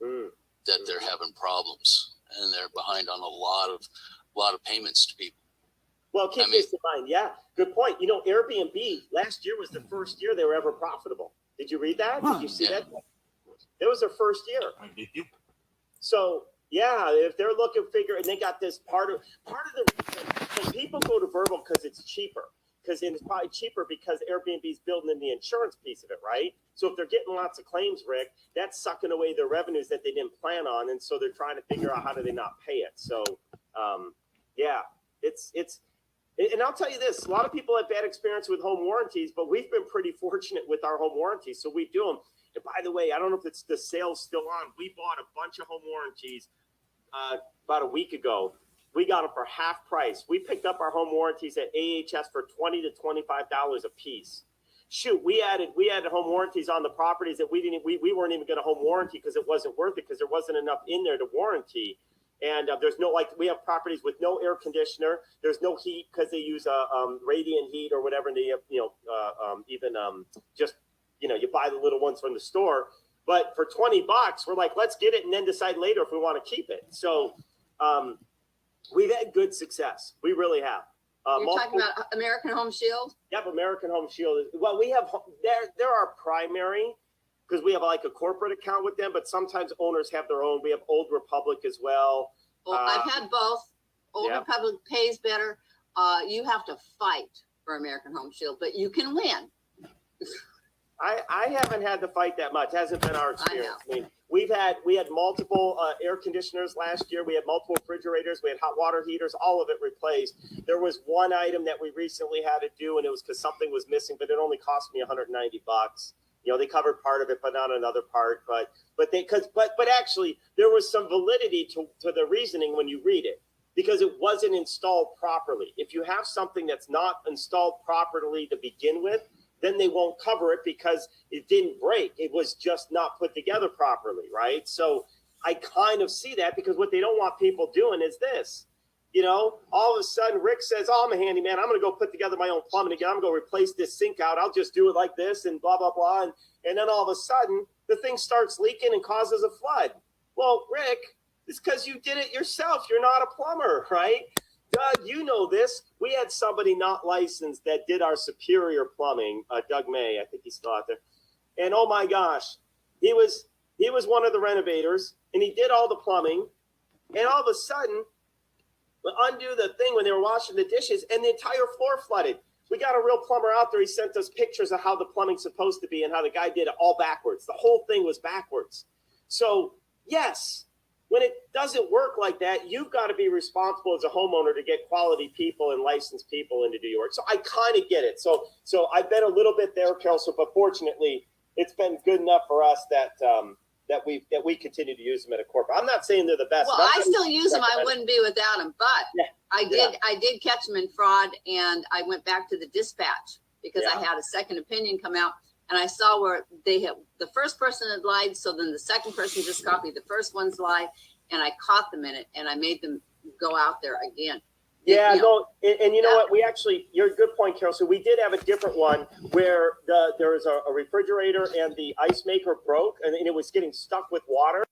that they're having problems, and they're behind on a lot of payments to people. Well, keep this in mind. Yeah, good point. Airbnb last year was the first year they were ever profitable. Did you read that? Did you see that? It was their first year. So yeah, if they're looking and they got this part of the people go to Verbal because it's cheaper. Because it's probably cheaper because Airbnb is building in the insurance piece of it, right? So if they're getting lots of claims, Rick, that's sucking away their revenues that they didn't plan on, and so they're trying to figure out how do they not pay it. So yeah, it's. And I'll tell you this, a lot of people have bad experience with home warranties, but we've been pretty fortunate with our home warranties. So we do them. And by the way, I don't know if it's the sale's still on. We bought a bunch of home warranties about a week ago. We got them for half price. We picked up our home warranties at AHS for $20 to $25 a piece. Shoot, we added home warranties on the properties that we weren't even going to home warranty because it wasn't worth it because there wasn't enough in there to warranty. And there's no, we have properties with no air conditioner. There's no heat because they use radiant heat or whatever. And they have, you buy the little ones from the store. But for $20, we're like, let's get it and then decide later if we want to keep it. So we've had good success. We really have. You're talking about American Home Shield? Yep, American Home Shield. Well, we have, they're our primary, because we have like a corporate account with them, but sometimes owners have their own. We have Old Republic as well. Well, I've had both. Old Republic pays better. You have to fight for American Home Shield, but you can win. I haven't had to fight that much. It hasn't been our experience. I mean, we had multiple air conditioners last year. We had multiple refrigerators. We had hot water heaters, all of it replaced. There was one item that we recently had to do, and it was because something was missing, but it only cost me $190. They covered part of it, but not another part. But actually, there was some validity to the reasoning when you read it, because it wasn't installed properly. If you have something that's not installed properly to begin with, then they won't cover it because it didn't break. It was just not put together properly, right? So I kind of see that, because what they don't want people doing is this. All of a sudden, Rick says, oh, I'm a handyman. I'm going to go put together my own plumbing again. I'm going to replace this sink out. I'll just do it like this and blah, blah, blah. And then all of a sudden, the thing starts leaking and causes a flood. Well, Rick, it's because you did it yourself. You're not a plumber, right? Doug, know this. We had somebody not licensed that did our Superior Plumbing, Doug May, I think he's still out there. And oh my gosh, he was one of the renovators, and he did all the plumbing. And all of a sudden, undo the thing when they were washing the dishes, and the entire floor flooded. We got a real plumber out there. He sent us pictures of how the plumbing's supposed to be and how the guy did it all backwards. The whole thing was backwards. So yes, when it doesn't work like that, you've got to be responsible as a homeowner to get quality people and licensed people into New York. So I kind of get it. So I've been a little bit there, Carol. So, but fortunately, it's been good enough for us that we continue to use them at a corporate. I'm not saying they're the best. Well, I still use them. I wouldn't be without them, but Yeah. I did catch them in fraud, and I went back to the dispatch because I Yeah. had a second opinion come out, and I saw where they had, the first person had lied. So then the second person just copied the first one's lie, and I caught them in it, and I made them go out there again. Yeah, You know, no, and you know what? We actually, you're a good point, Carol. So we did have a different one where there was a refrigerator and the ice maker broke, and it was getting stuck with water.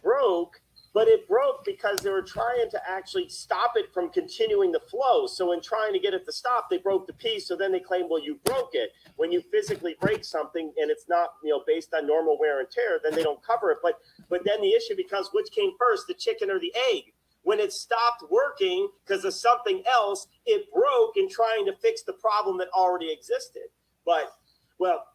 Broke, but it broke because they were trying to actually stop it from continuing the flow. So in trying to get it to stop, they broke the piece. So then they claim, well, you broke it. When you physically break something and it's not, based on normal wear and tear, then they don't cover it. But then the issue becomes which came first, the chicken or the egg? When it stopped working because of something else, it broke in trying to fix the problem that already existed. But, well,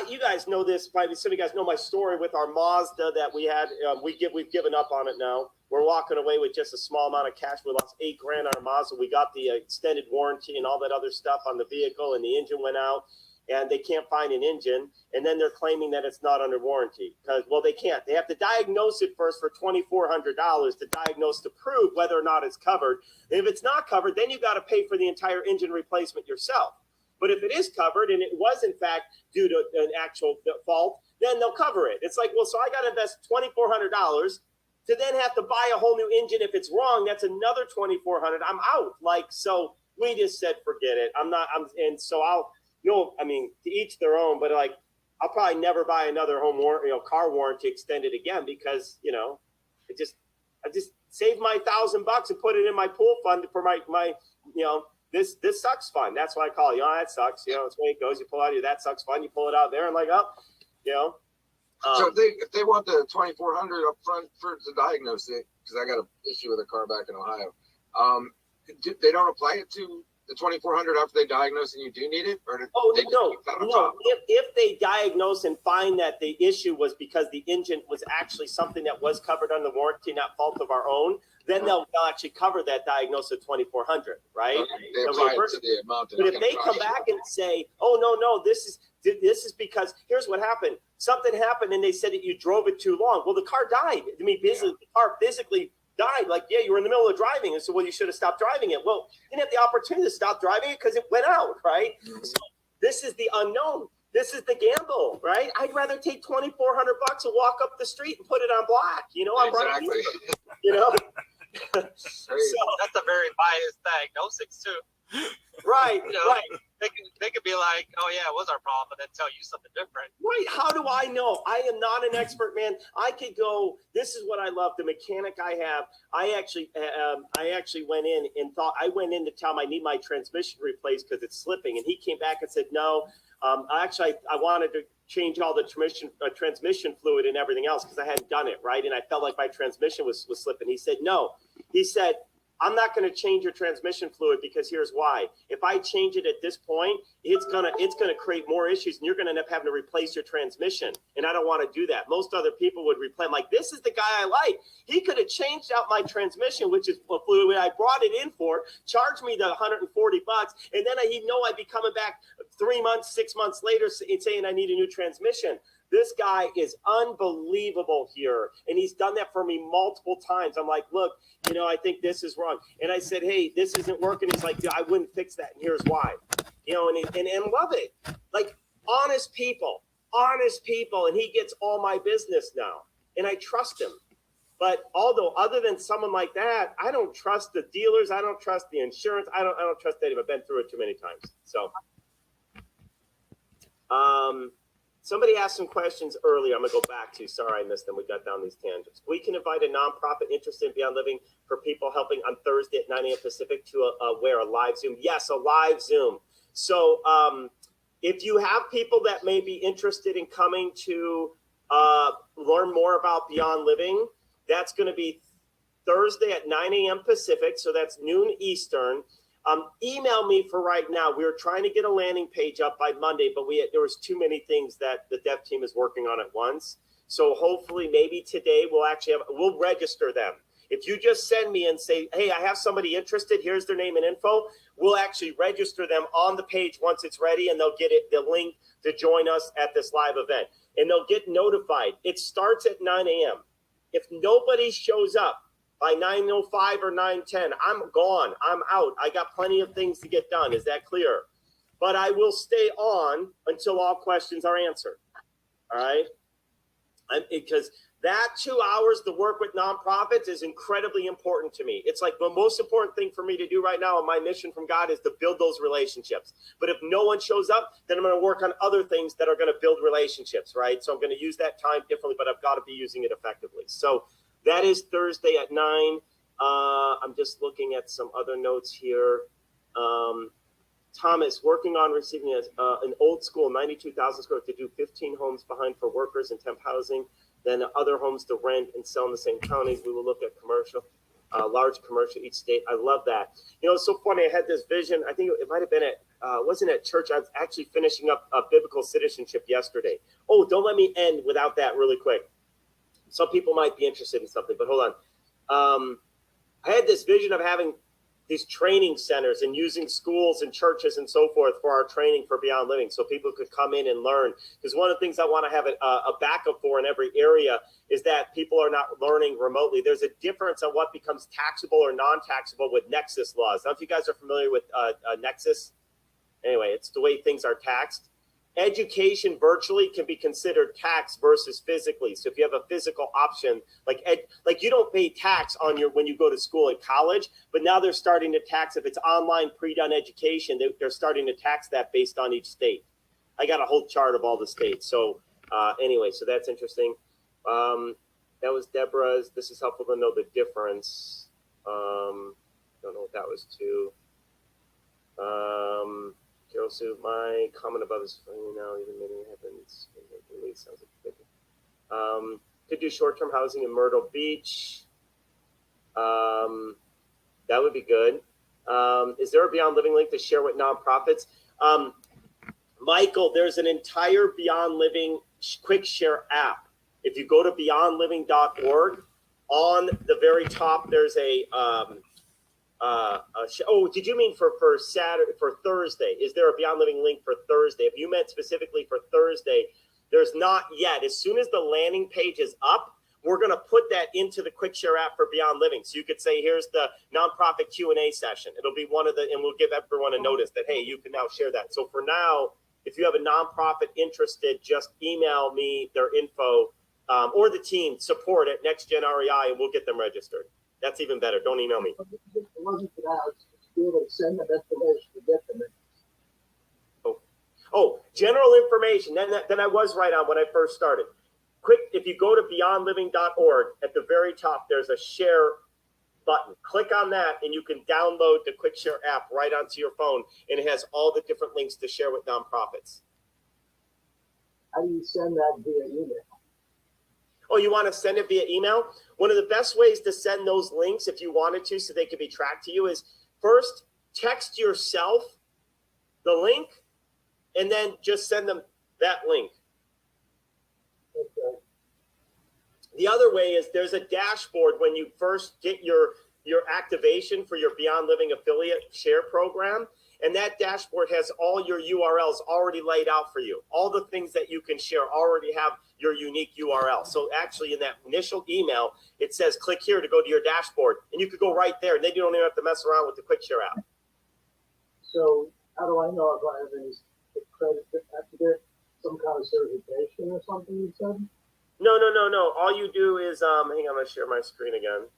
you guys know this. Probably some of you guys know my story with our Mazda that we had. We've given up on it now. We're walking away with just a small amount of cash. We lost $8,000 on our Mazda. We got the extended warranty and all that other stuff on the vehicle, and the engine went out. And they can't find an engine, and then they're claiming that it's not under warranty because, well, they can't. They have to diagnose it first for $2,400 to diagnose to prove whether or not it's covered. And if it's not covered, then you've got to pay for the entire engine replacement yourself. But if it is covered and it was in fact due to an actual fault, then they'll cover it. It's like, well, so I got to invest $2,400 to then have to buy a whole new engine. If it's wrong, that's another $2,400. I'm out. Like, so we just said, forget it. I mean, to each their own, but like, I'll probably never buy another car warranty extended again because, I just saved my $1,000 and put it in my pool fund for my this sucks fund. That's what I call it. That sucks. It's the way it goes. You pull out your that sucks fund. You pull it out there and like, So if they want the $2,400 up front to diagnose it, because I got an issue with a car back in Ohio, they don't apply it to the $2,400 after they diagnose and you do need it, or no. If they diagnose and find that the issue was because the engine was actually something that was covered under warranty, not fault of our own, then they'll actually cover that diagnosis at $2,400, right? Okay. They apply it to the amount. But if they come back and say, "Oh no, this is because here's what happened. Something happened, and they said that you drove it too long." Well, the car died. I mean, basically, the car physically died. Like, yeah, you were in the middle of driving, and so, well, you should have stopped driving it. Well, you didn't have the opportunity to stop driving it because it went out, right? So this is the unknown. This is the gamble, right? I'd rather take $2,400 and walk up the street and put it on black. I'm Exactly. running. So that's a very biased diagnosis too. right, right. They could be like, oh yeah, it was our problem, but then tell you something different. Right. How do I know? I am not an expert, man. I could go. This is what I love. The mechanic I have. I actually went in and thought I went in to tell him I need my transmission replaced because it's slipping, and he came back and said, no. Actually, I wanted to change all the transmission fluid and everything else because I hadn't done it right, and I felt like my transmission was slipping. He said, no. He said, I'm not going to change your transmission fluid because here's why. If I change it at this point, it's gonna create more issues, and you're going to end up having to replace your transmission. And I don't want to do that. Most other people would replace. I'm like, this is the guy I like. He could have changed out my transmission, which is the fluid I brought it in for, charged me the $140, and then he'd know I'd be coming back 3 months, 6 months later saying I need a new transmission. This guy is unbelievable here, and he's done that for me multiple times. I'm like, look, I think this is wrong. And I said, hey, this isn't working. He's like, I wouldn't fix that, and here's why. And love it. Like, honest people, and he gets all my business now, and I trust him. But although other than someone like that, I don't trust the dealers. I don't trust the insurance. I don't trust anyone. I've been through it too many times. Somebody asked some questions earlier. I'm gonna go back to. Sorry, I missed them. We got down these tangents. We can invite a nonprofit interested in Beyond Living for people helping on Thursday at 9 a.m. Pacific to a live Zoom. Yes, a live Zoom. So if you have people that may be interested in coming to learn more about Beyond Living, that's going to be Thursday at 9 a.m. Pacific. So that's noon Eastern. Email me for right now. We were trying to get a landing page up by Monday, but there was too many things that the dev team is working on at once. So hopefully maybe today we'll register them. If you just send me and say, hey, I have somebody interested, here's their name and info, we'll actually register them on the page once it's ready, and they'll get the link to join us at this live event. And they'll get notified. It starts at 9 a.m. If nobody shows up by 9:05 or 9:10, I'm gone. I'm out. I got plenty of things to get done. Is that clear? But I will stay on until all questions are answered. All right? Because that 2 hours to work with nonprofits is incredibly important to me. It's like the most important thing for me to do right now, and my mission from God is to build those relationships. But if no one shows up, then I'm going to work on other things that are going to build relationships, right? So I'm going to use that time differently, but I've got to be using it effectively. So that is Thursday at 9. I'm just looking at some other notes here. Thomas, working on receiving an old school 92,000 square to do 15 homes behind for workers and temp housing, then other homes to rent and sell in the same counties. We will look at commercial, large commercial each state. I love that. You know, it's so funny. I had this vision. I think it might have been wasn't at church. I was actually finishing up biblical citizenship yesterday. Oh, don't let me end without that really quick. Some people might be interested in something, but hold on. I had this vision of having these training centers and using schools and churches and so forth for our training for Beyond Living, so people could come in and learn. Because one of the things I want to have a backup for in every area is that people are not learning remotely. There's a difference on what becomes taxable or non-taxable with Nexus laws. I don't know if you guys are familiar with Nexus. Anyway, it's the way things are taxed. Education virtually can be considered tax versus physically. So if you have a physical option, like you don't pay tax on when you go to school at college, but now they're starting to tax if it's online pre-done education. They're starting to tax that based on each state. I got a whole chart of all the states. So anyway, so that's interesting. That was Deborah's. This is helpful to know the difference. Don't know what that was too. Carol Sue, my comment above is funny now, even meeting happens. It sounds like could do short-term housing in Myrtle Beach. That would be good. Is there a Beyond Living link to share with nonprofits? Michael, there's an entire Beyond Living quick share app. If you go to beyondliving.org, on the very top, there's a did you mean for Saturday, for Thursday? Is there a Beyond Living link for Thursday? If you meant specifically for Thursday, there's not yet. As soon as the landing page is up, we're going to put that into the quick share app for Beyond Living. So you could say, here's the nonprofit Q&A session. It'll be one of the, and we'll give everyone a notice that, hey, you can now share that. So for now, if you have a nonprofit interested, just email me their info or the team support at NextGen REI, and we'll get them registered. That's even better. Don't email me. It wasn't for that. It's to be able to send them information to get them. Oh, general information. Then I was right on when I first started. Quick, if you go to beyondliving.org, at the very top, there's a share button. Click on that, and you can download the Quick Share app right onto your phone, and it has all the different links to share with nonprofits. How do you send that via email? Oh, you want to send it via email? One of the best ways to send those links, if you wanted to, so they could be tracked to you, is first text yourself the link, and then just send them that link. Okay. The other way is there's a dashboard when you first get your activation for your Beyond Living affiliate share program. And that dashboard has all your URLs already laid out for you. All the things that you can share already have your unique URL. So actually in that initial email, it says click here to go to your dashboard. And you could go right there. And then you don't even have to mess around with the Quick Share app. So how do I know if I have any credit? I have to get some kind of certification or something, you said? No. All you do is, hang on, I'm going to share my screen again.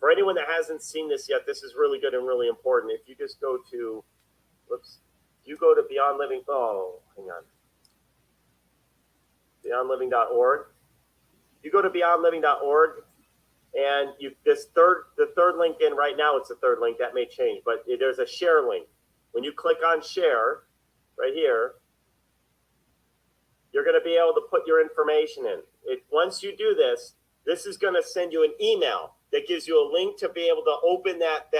For anyone that hasn't seen this yet, this is really good and really important. If you just go to, you go to Beyond Living. Oh, hang on. beyondliving.org. You go to beyondliving.org, and the third link in right now, it's the third link. That may change, but there's a share link. When you click on share right here, you're going to be able to put your information in. Once you do this, this is going to send you an email that gives you a link to be able to open that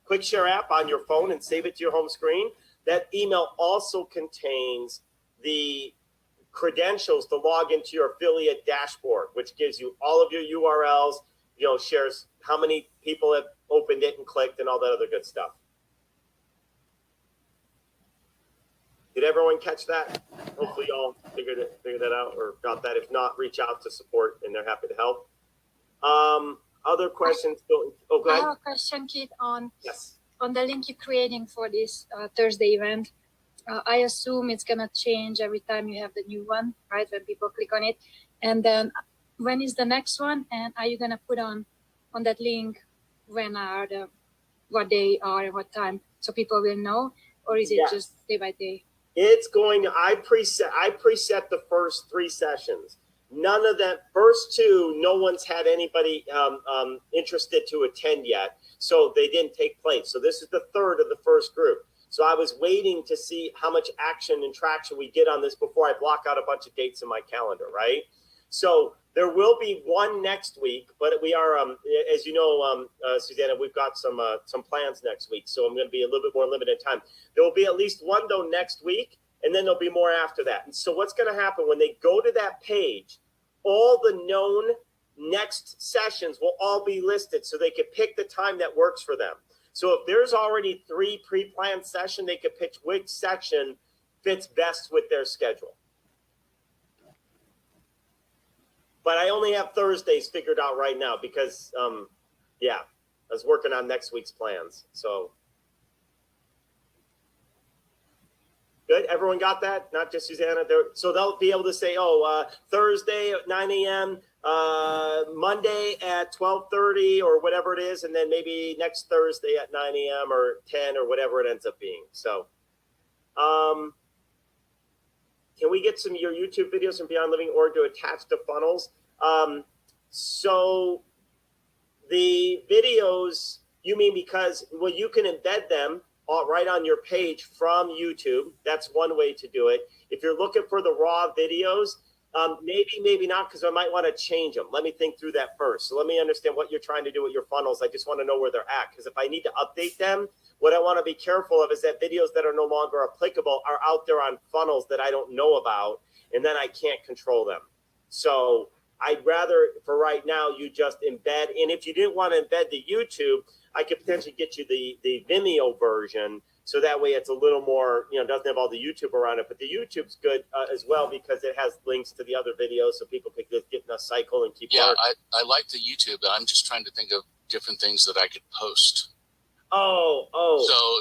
Quick Share app on your phone and save it to your home screen. That email also contains the credentials to log into your affiliate dashboard, which gives you all of your URLs, shares how many people have opened it and clicked and all that other good stuff. Did everyone catch that? Hopefully y'all figured that out or got that. If not, reach out to support and they're happy to help. Other questions? Go I ahead. have a question, Keith, on Yes. on the link you're creating for this Thursday event. I assume it's gonna change every time you have the new one, right? When people click on it, and then when is the next one? And are you gonna put on that link what day are and what time, so people will know, or is it Yes. just day by day? It's going to, I preset the first 3 sessions. None of that first 2, no one's had anybody interested to attend yet. So they didn't take place. So this is the 3rd of the first group. So I was waiting to see how much action and traction we get on this before I block out a bunch of dates in my calendar, right? So there will be one next week, but we are, as you know, Susanna, we've got some plans next week. So I'm going to be a little bit more limited time. There will be at least one though next week, and then there'll be more after that. And so what's going to happen when they go to that page, all the known next sessions will all be listed so they can pick the time that works for them. So if there's already 3 pre-planned sessions, they can pick which section fits best with their schedule. But I only have Thursdays figured out right now because, I was working on next week's plans. So good. Everyone got that? Not just Susanna. So they'll be able to say, Thursday at 9 a.m., Monday at 12:30 or whatever it is, and then maybe next Thursday at 9 a.m. or 10 or whatever it ends up being. So can we get some of your YouTube videos from Beyond Living or to attach to funnels? So the videos, you mean because, well, you can embed them right on your page from YouTube. That's one way to do it. If you're looking for the raw videos, maybe not, because I might want to change them. Let me think through that first. So let me understand what you're trying to do with your funnels. I just want to know where they're at, because if I need to update them, what I want to be careful of is that videos that are no longer applicable are out there on funnels that I don't know about, and then I can't control them. So I'd rather, for right now, you just embed. And if you didn't want to embed the YouTube, I could potentially get you the Vimeo version. So that way it's a little more, doesn't have all the YouTube around it. But the YouTube's good as well because it has links to the other videos so people could just get in a cycle and keep Yeah, I like the YouTube. I'm just trying to think of different things that I could post. Oh.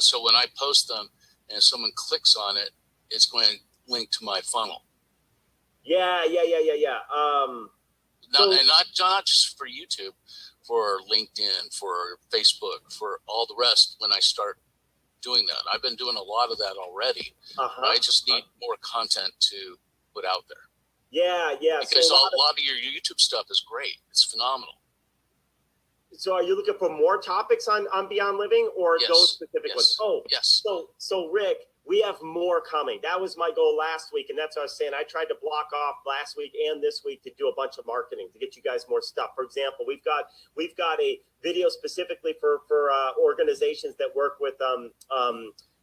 So when I post them and someone clicks on it, it's going to link to my funnel. Yeah. Not just for YouTube, for LinkedIn, for Facebook, for all the rest when I start doing that. I've been doing a lot of that already. I just need more content to put out there. Yeah. Because so a lot of your YouTube stuff is great. It's phenomenal. So are you looking for more topics on Beyond Living or those specific ones? Oh, yes. So Rick, we have more coming. That was my goal last week. And that's what I was saying. I tried to block off last week and this week to do a bunch of marketing to get you guys more stuff. For example, we've got a video specifically for organizations that work with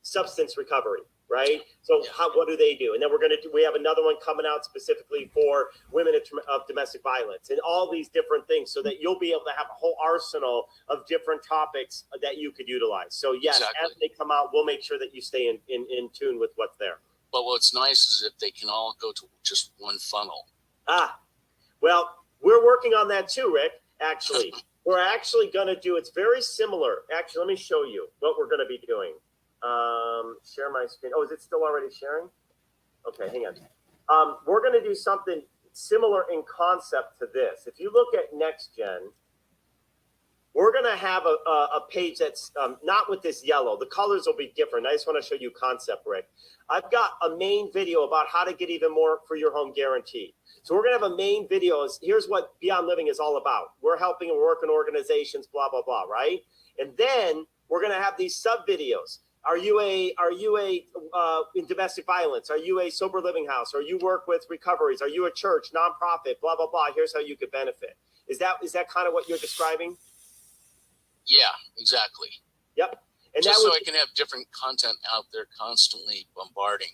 substance recovery, right? So what do they do? And then we have another one coming out specifically for women of domestic violence and all these different things so that you'll be able to have a whole arsenal of different topics that you could utilize. So yes, as they come out, we'll make sure that you stay in tune with what's there. But what's nice is if they can all go to just one funnel. Well, we're working on that too, Rick, actually. We're actually going to do, it's very similar. Actually, let me show you what we're going to be doing. Share my screen. Oh, is it still already sharing? Okay, hang on. We're going to do something similar in concept to this. If you look at NextGen, we're going to have a page that's not with this yellow. The colors will be different. I just want to show you concept, Rick. I've got a main video about how to get even more for your home guarantee. So we're going to have a main video. Here's what Beyond Living is all about. We're helping and working organizations, blah, blah, blah, right? And then we're going to have these sub videos. Are you in domestic violence? Are you a sober living house? Or you work with recoveries? Are you a church, nonprofit, blah, blah, blah? Here's how you could benefit. Is that kind of what you're describing? Yeah, exactly. Yep. And just that so I can have different content out there constantly bombarding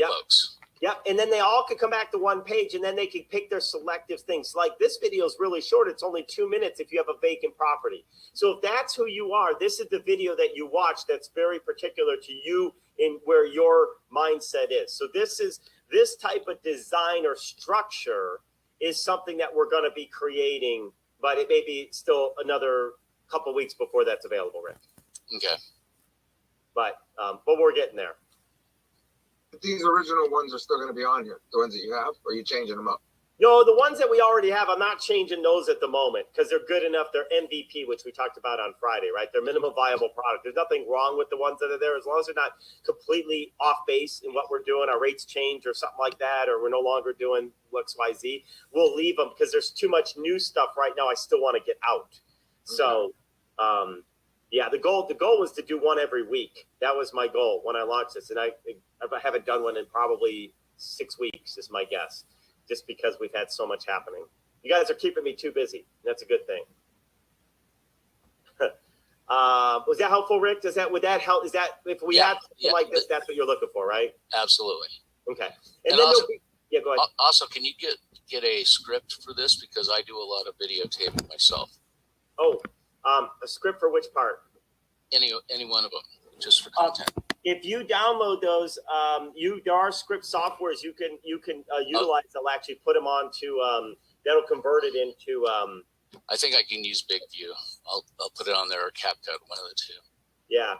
folks. Yep. And then they all could come back to one page, and then they can pick their selective things. Like this video is really short. It's only 2 minutes if you have a vacant property. So if that's who you are, this is the video that you watch that's very particular to you in where your mindset is. So this type of design or structure is something that we're going to be creating, but it may be still another couple weeks before that's available, Rick. Okay. But we're getting there. These original ones are still going to be on here, the ones that you have, or are you changing them up? No, the ones that we already have, I'm not changing those at the moment because they're good enough. They're MVP, which we talked about on Friday, right? They're minimum viable product. There's nothing wrong with the ones that are there as long as they're not completely off base in what we're doing. Our rates change or something like that, or we're no longer doing XYZ. We'll leave them because there's too much new stuff right now I still want to get out. So, yeah, the goal was to do one every week. That was my goal when I launched this. And I haven't done one in probably 6 weeks is my guess, just because we've had so much happening. You guys are keeping me too busy. That's a good thing. Was that helpful, Rick? Would that help? Is that, if we had something like this, that's what you're looking for, right? Absolutely. Okay. And then also, yeah, go ahead. Also, can you get a script for this? Because I do a lot of videotaping myself. Oh, a script for which part? Any one of them, just for content. If you download those, there are script softwares you can utilize that'll actually put them onto that'll convert it into. I think I can use Big View. I'll put it on there or CapCut, one of the two. Yeah.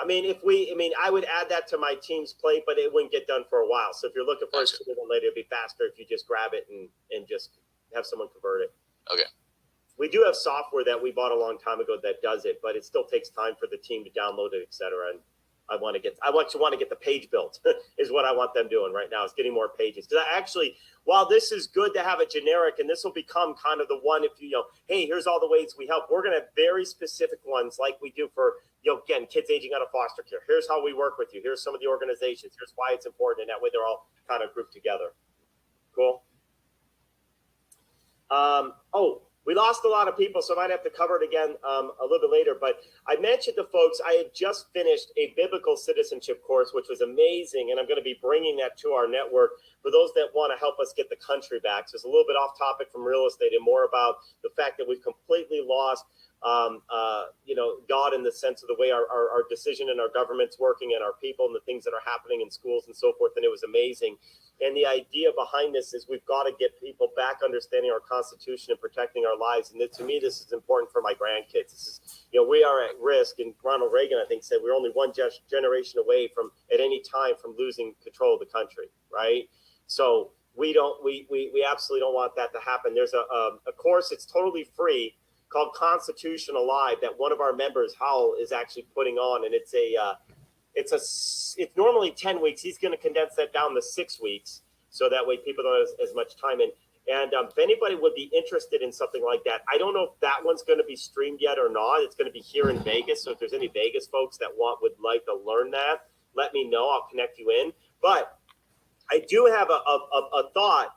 I mean, I would add that to my team's plate, but it wouldn't get done for a while. So if you're looking for it sooner than later, it'd be faster if you just grab it and just have someone convert it. Okay. We do have software that we bought a long time ago that does it, but it still takes time for the team to download it, et cetera. And I want to get the page built is what I want them doing right now, is getting more pages. Because while this is good to have a generic, and this will become kind of the one, if hey, here's all the ways we help. We're going to have very specific ones like we do for, again, kids aging out of foster care. Here's how we work with you. Here's some of the organizations. Here's why it's important. And that way they're all kind of grouped together. Cool. We lost a lot of people, so I might have to cover it again a little bit later. But I mentioned to folks, I had just finished a biblical citizenship course, which was amazing. And I'm going to be bringing that to our network for those that want to help us get the country back. So it's a little bit off topic from real estate and more about the fact that we've completely lost, God in the sense of the way our decision and our government's working and our people and the things that are happening in schools and so forth. And it was amazing. And the idea behind this is we've got to get people back understanding our Constitution and protecting our lives. And to me, this is important for my grandkids. This is, we are at risk. And Ronald Reagan, I think, said we're only one generation away from, at any time, from losing control of the country, right? So we absolutely don't want that to happen. There's a course, it's totally free, called Constitution Alive, that one of our members, Howell, is actually putting on. And it's normally 10 weeks. He's going to condense that down to 6 weeks, so that way people don't have as much time in. And if anybody would be interested in something like that, I don't know if that one's going to be streamed yet or not. It's going to be here in Vegas. So if there's any Vegas folks that would like to learn that, let me know. I'll connect you in. But I do have a thought.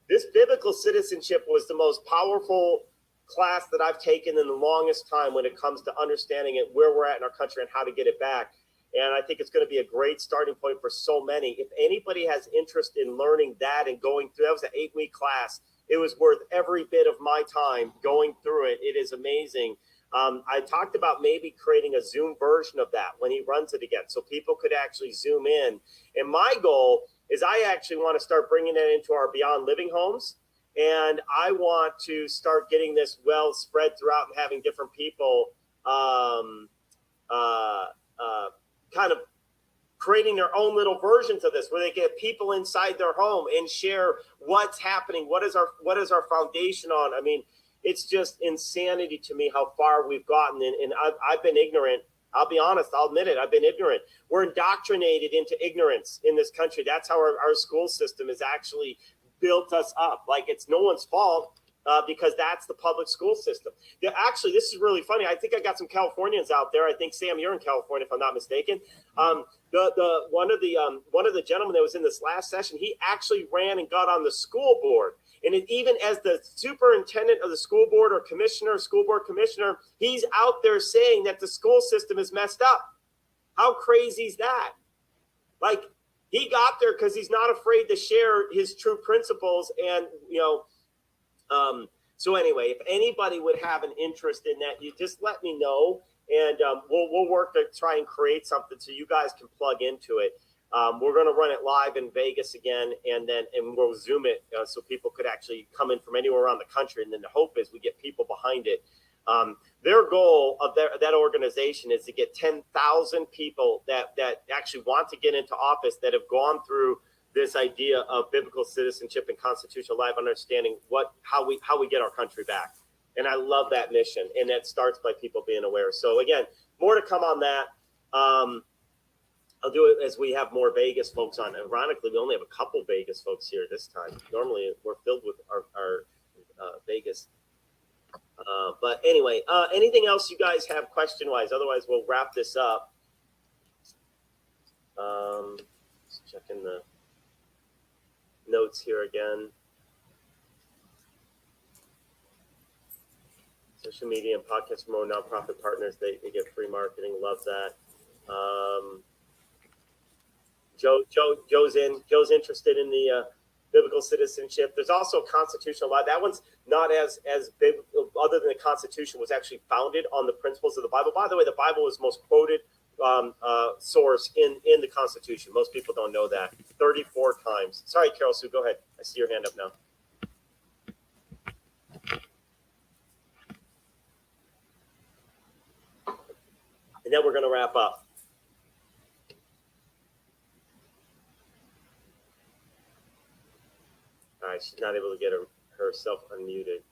This biblical citizenship was the most powerful class that I've taken in the longest time when it comes to understanding it, where we're at in our country and how to get it back. And I think it's going to be a great starting point for so many. If anybody has interest in learning that and going through, that was an 8-week class. It was worth every bit of my time going through it. It is amazing. I talked about maybe creating a Zoom version of that when he runs it again, so people could actually Zoom in. And my goal is I actually want to start bringing that into our Beyond Living homes. And I want to start getting this well spread throughout and having different people kind of creating their own little versions of this, where they get people inside their home and share what's happening. What is our foundation on? I mean, it's just insanity to me how far we've gotten. And I've been ignorant. I'll be honest. I'll admit it. I've been ignorant. We're indoctrinated into ignorance in this country. That's how our school system has actually built us up. Like, it's no one's fault. Because that's the public school system. Actually, this is really funny. I think I got some Californians out there. I think, Sam, you're in California, if I'm not mistaken. One of the gentlemen that was in this last session, he actually ran and got on the school board. And even as the superintendent of the school board or commissioner, school board commissioner, he's out there saying that the school system is messed up. How crazy is that? Like, he got there because he's not afraid to share his true principles. And, so anyway, if anybody would have an interest in that, you just let me know, and we'll work to try and create something so you guys can plug into it. We're going to run it live in Vegas again, and we'll Zoom it so people could actually come in from anywhere around the country. And then the hope is we get people behind it. Their goal of that organization is to get 10,000 people that actually want to get into office, that have gone through this idea of biblical citizenship and constitutional life, understanding how we get our country back. And I love that mission. And that starts by people being aware. So again, more to come on that. I'll do it as we have more Vegas folks on. Ironically, we only have a couple Vegas folks here this time. Normally we're filled with our Vegas. But anyway, anything else you guys have question wise? Otherwise we'll wrap this up. Just checking the notes here again. Social media and podcast from our nonprofit partners, they get free marketing. Love that. Joe's interested in the biblical citizenship. There's also constitutional law. That one's not as big, other than the Constitution was actually founded on the principles of the Bible. By the way, the Bible was most quoted source in the Constitution. Most people don't know that. 34 times. Sorry, Carol Sue, go ahead. I see your hand up now. And then we're going to wrap up. All right, she's not able to get herself unmuted.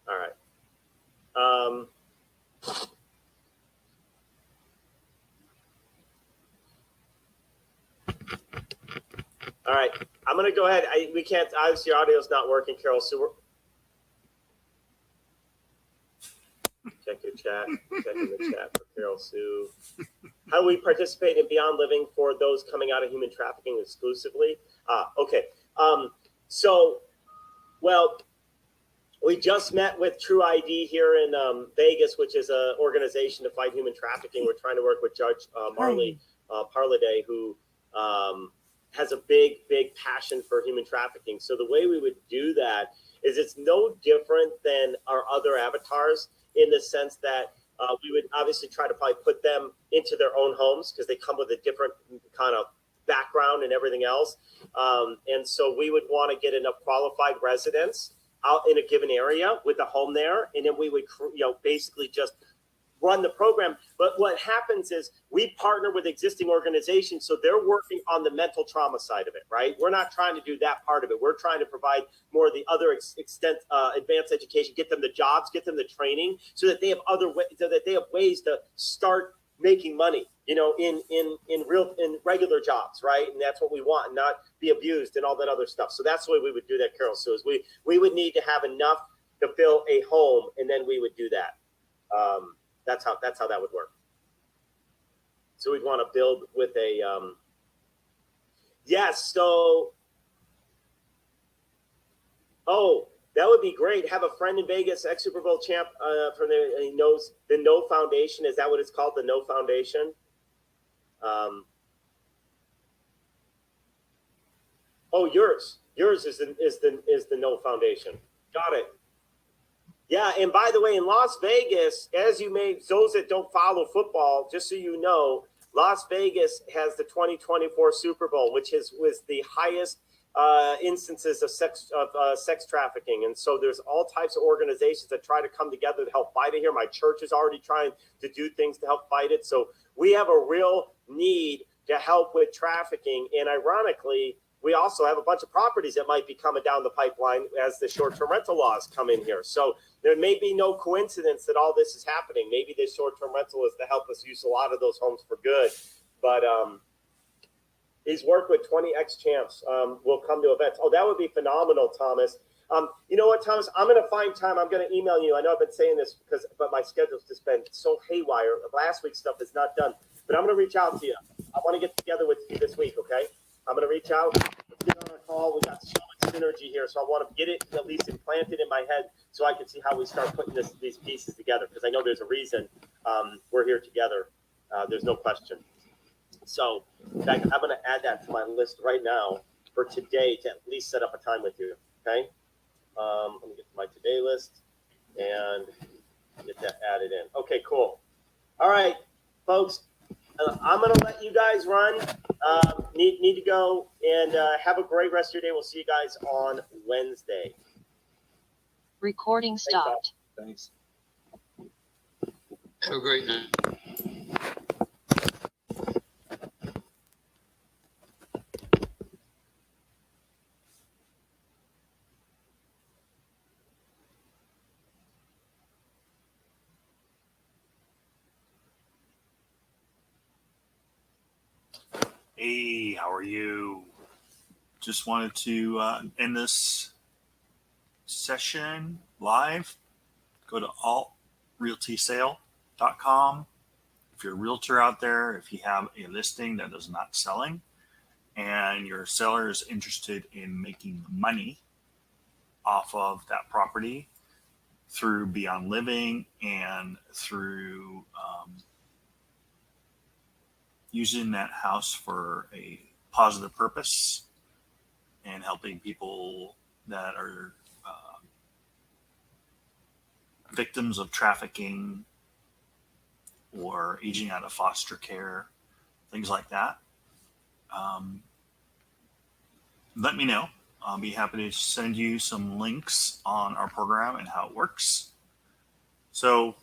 All right. All right, I'm going to go ahead. We can't, obviously your audio is not working, Carol. So check your chat. Checking the chat for Carol Sue. How do we participate in Beyond Living for those coming out of human trafficking exclusively? Okay. Well, we just met with True ID here in Vegas, which is an organization to fight human trafficking. We're trying to work with Judge Marley Parladay, who has a big passion for human trafficking. So the way we would do that is it's no different than our other avatars, in the sense that we would obviously try to probably put them into their own homes because they come with a different kind of background and everything else. And so we would want to get enough qualified residents out in a given area with a home there. And then we would, basically just run the program. But what happens is we partner with existing organizations. So they're working on the mental trauma side of it, right? We're not trying to do that part of it. We're trying to provide more of the other advanced education, get them the jobs, get them the training, so that they have ways to start making money, in regular jobs, right? And that's what we want, and not be abused and all that other stuff. So that's the way we would do that, Carol. So we would need to have enough to fill a home, and then we would do that. That's how that would work. So we'd want to build with a yes. So that would be great. Have a friend in Vegas, ex Super Bowl champ from there. He knows the No Foundation. Is that what it's called? The No Foundation. Yours is the No Foundation. Got it. Yeah, and by the way, in Las Vegas, those that don't follow football, just so you know, Las Vegas has the 2024 Super Bowl, which was the highest instances of sex trafficking. And so there's all types of organizations that try to come together to help fight it here. My church is already trying to do things to help fight it. So we have a real need to help with trafficking. And ironically, we also have a bunch of properties that might be coming down the pipeline as the short-term rental laws come in here. So there may be no coincidence that all this is happening. Maybe this short-term rental is to help us use a lot of those homes for good. But he's worked with 20 ex-champs. Will come to events. Oh, that would be phenomenal, Thomas. You know what, Thomas? I'm going to find time. I'm going to email you. I know I've been saying this but my schedule's just been so haywire. Last week's stuff is not done. But I'm going to reach out to you. I want to get together with you this week, okay? I'm going to reach out. Let's get on a call. We got so much synergy here, so I want to get it at least implanted in my head so I can see how we start putting these pieces together, because I know there's a reason we're here together. There's no question. So, in fact, I'm going to add that to my list right now for today to at least set up a time with you, okay? Let me get to my today list and get that added in. Okay, cool. All right, folks. I'm going to let you guys run. Need to go, and have a great rest of your day. We'll see you guys on Wednesday. Recording stopped. Thanks. Have a great night. Hey, how are you? Just wanted to end this session live. Go to altrealtysale.com. If you're a realtor out there, if you have a listing that is not selling and your seller is interested in making money off of that property through Beyond Living and through using that house for a positive purpose and helping people that are victims of trafficking or aging out of foster care, things like that. Let me know. I'll be happy to send you some links on our program and how it works. So,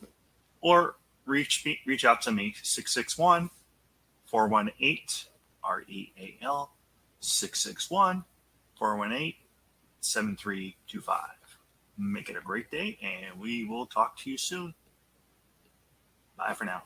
or reach out to me, 661-418 REAL, 661-418-7325. Make it a great day, and we will talk to you soon. Bye for now.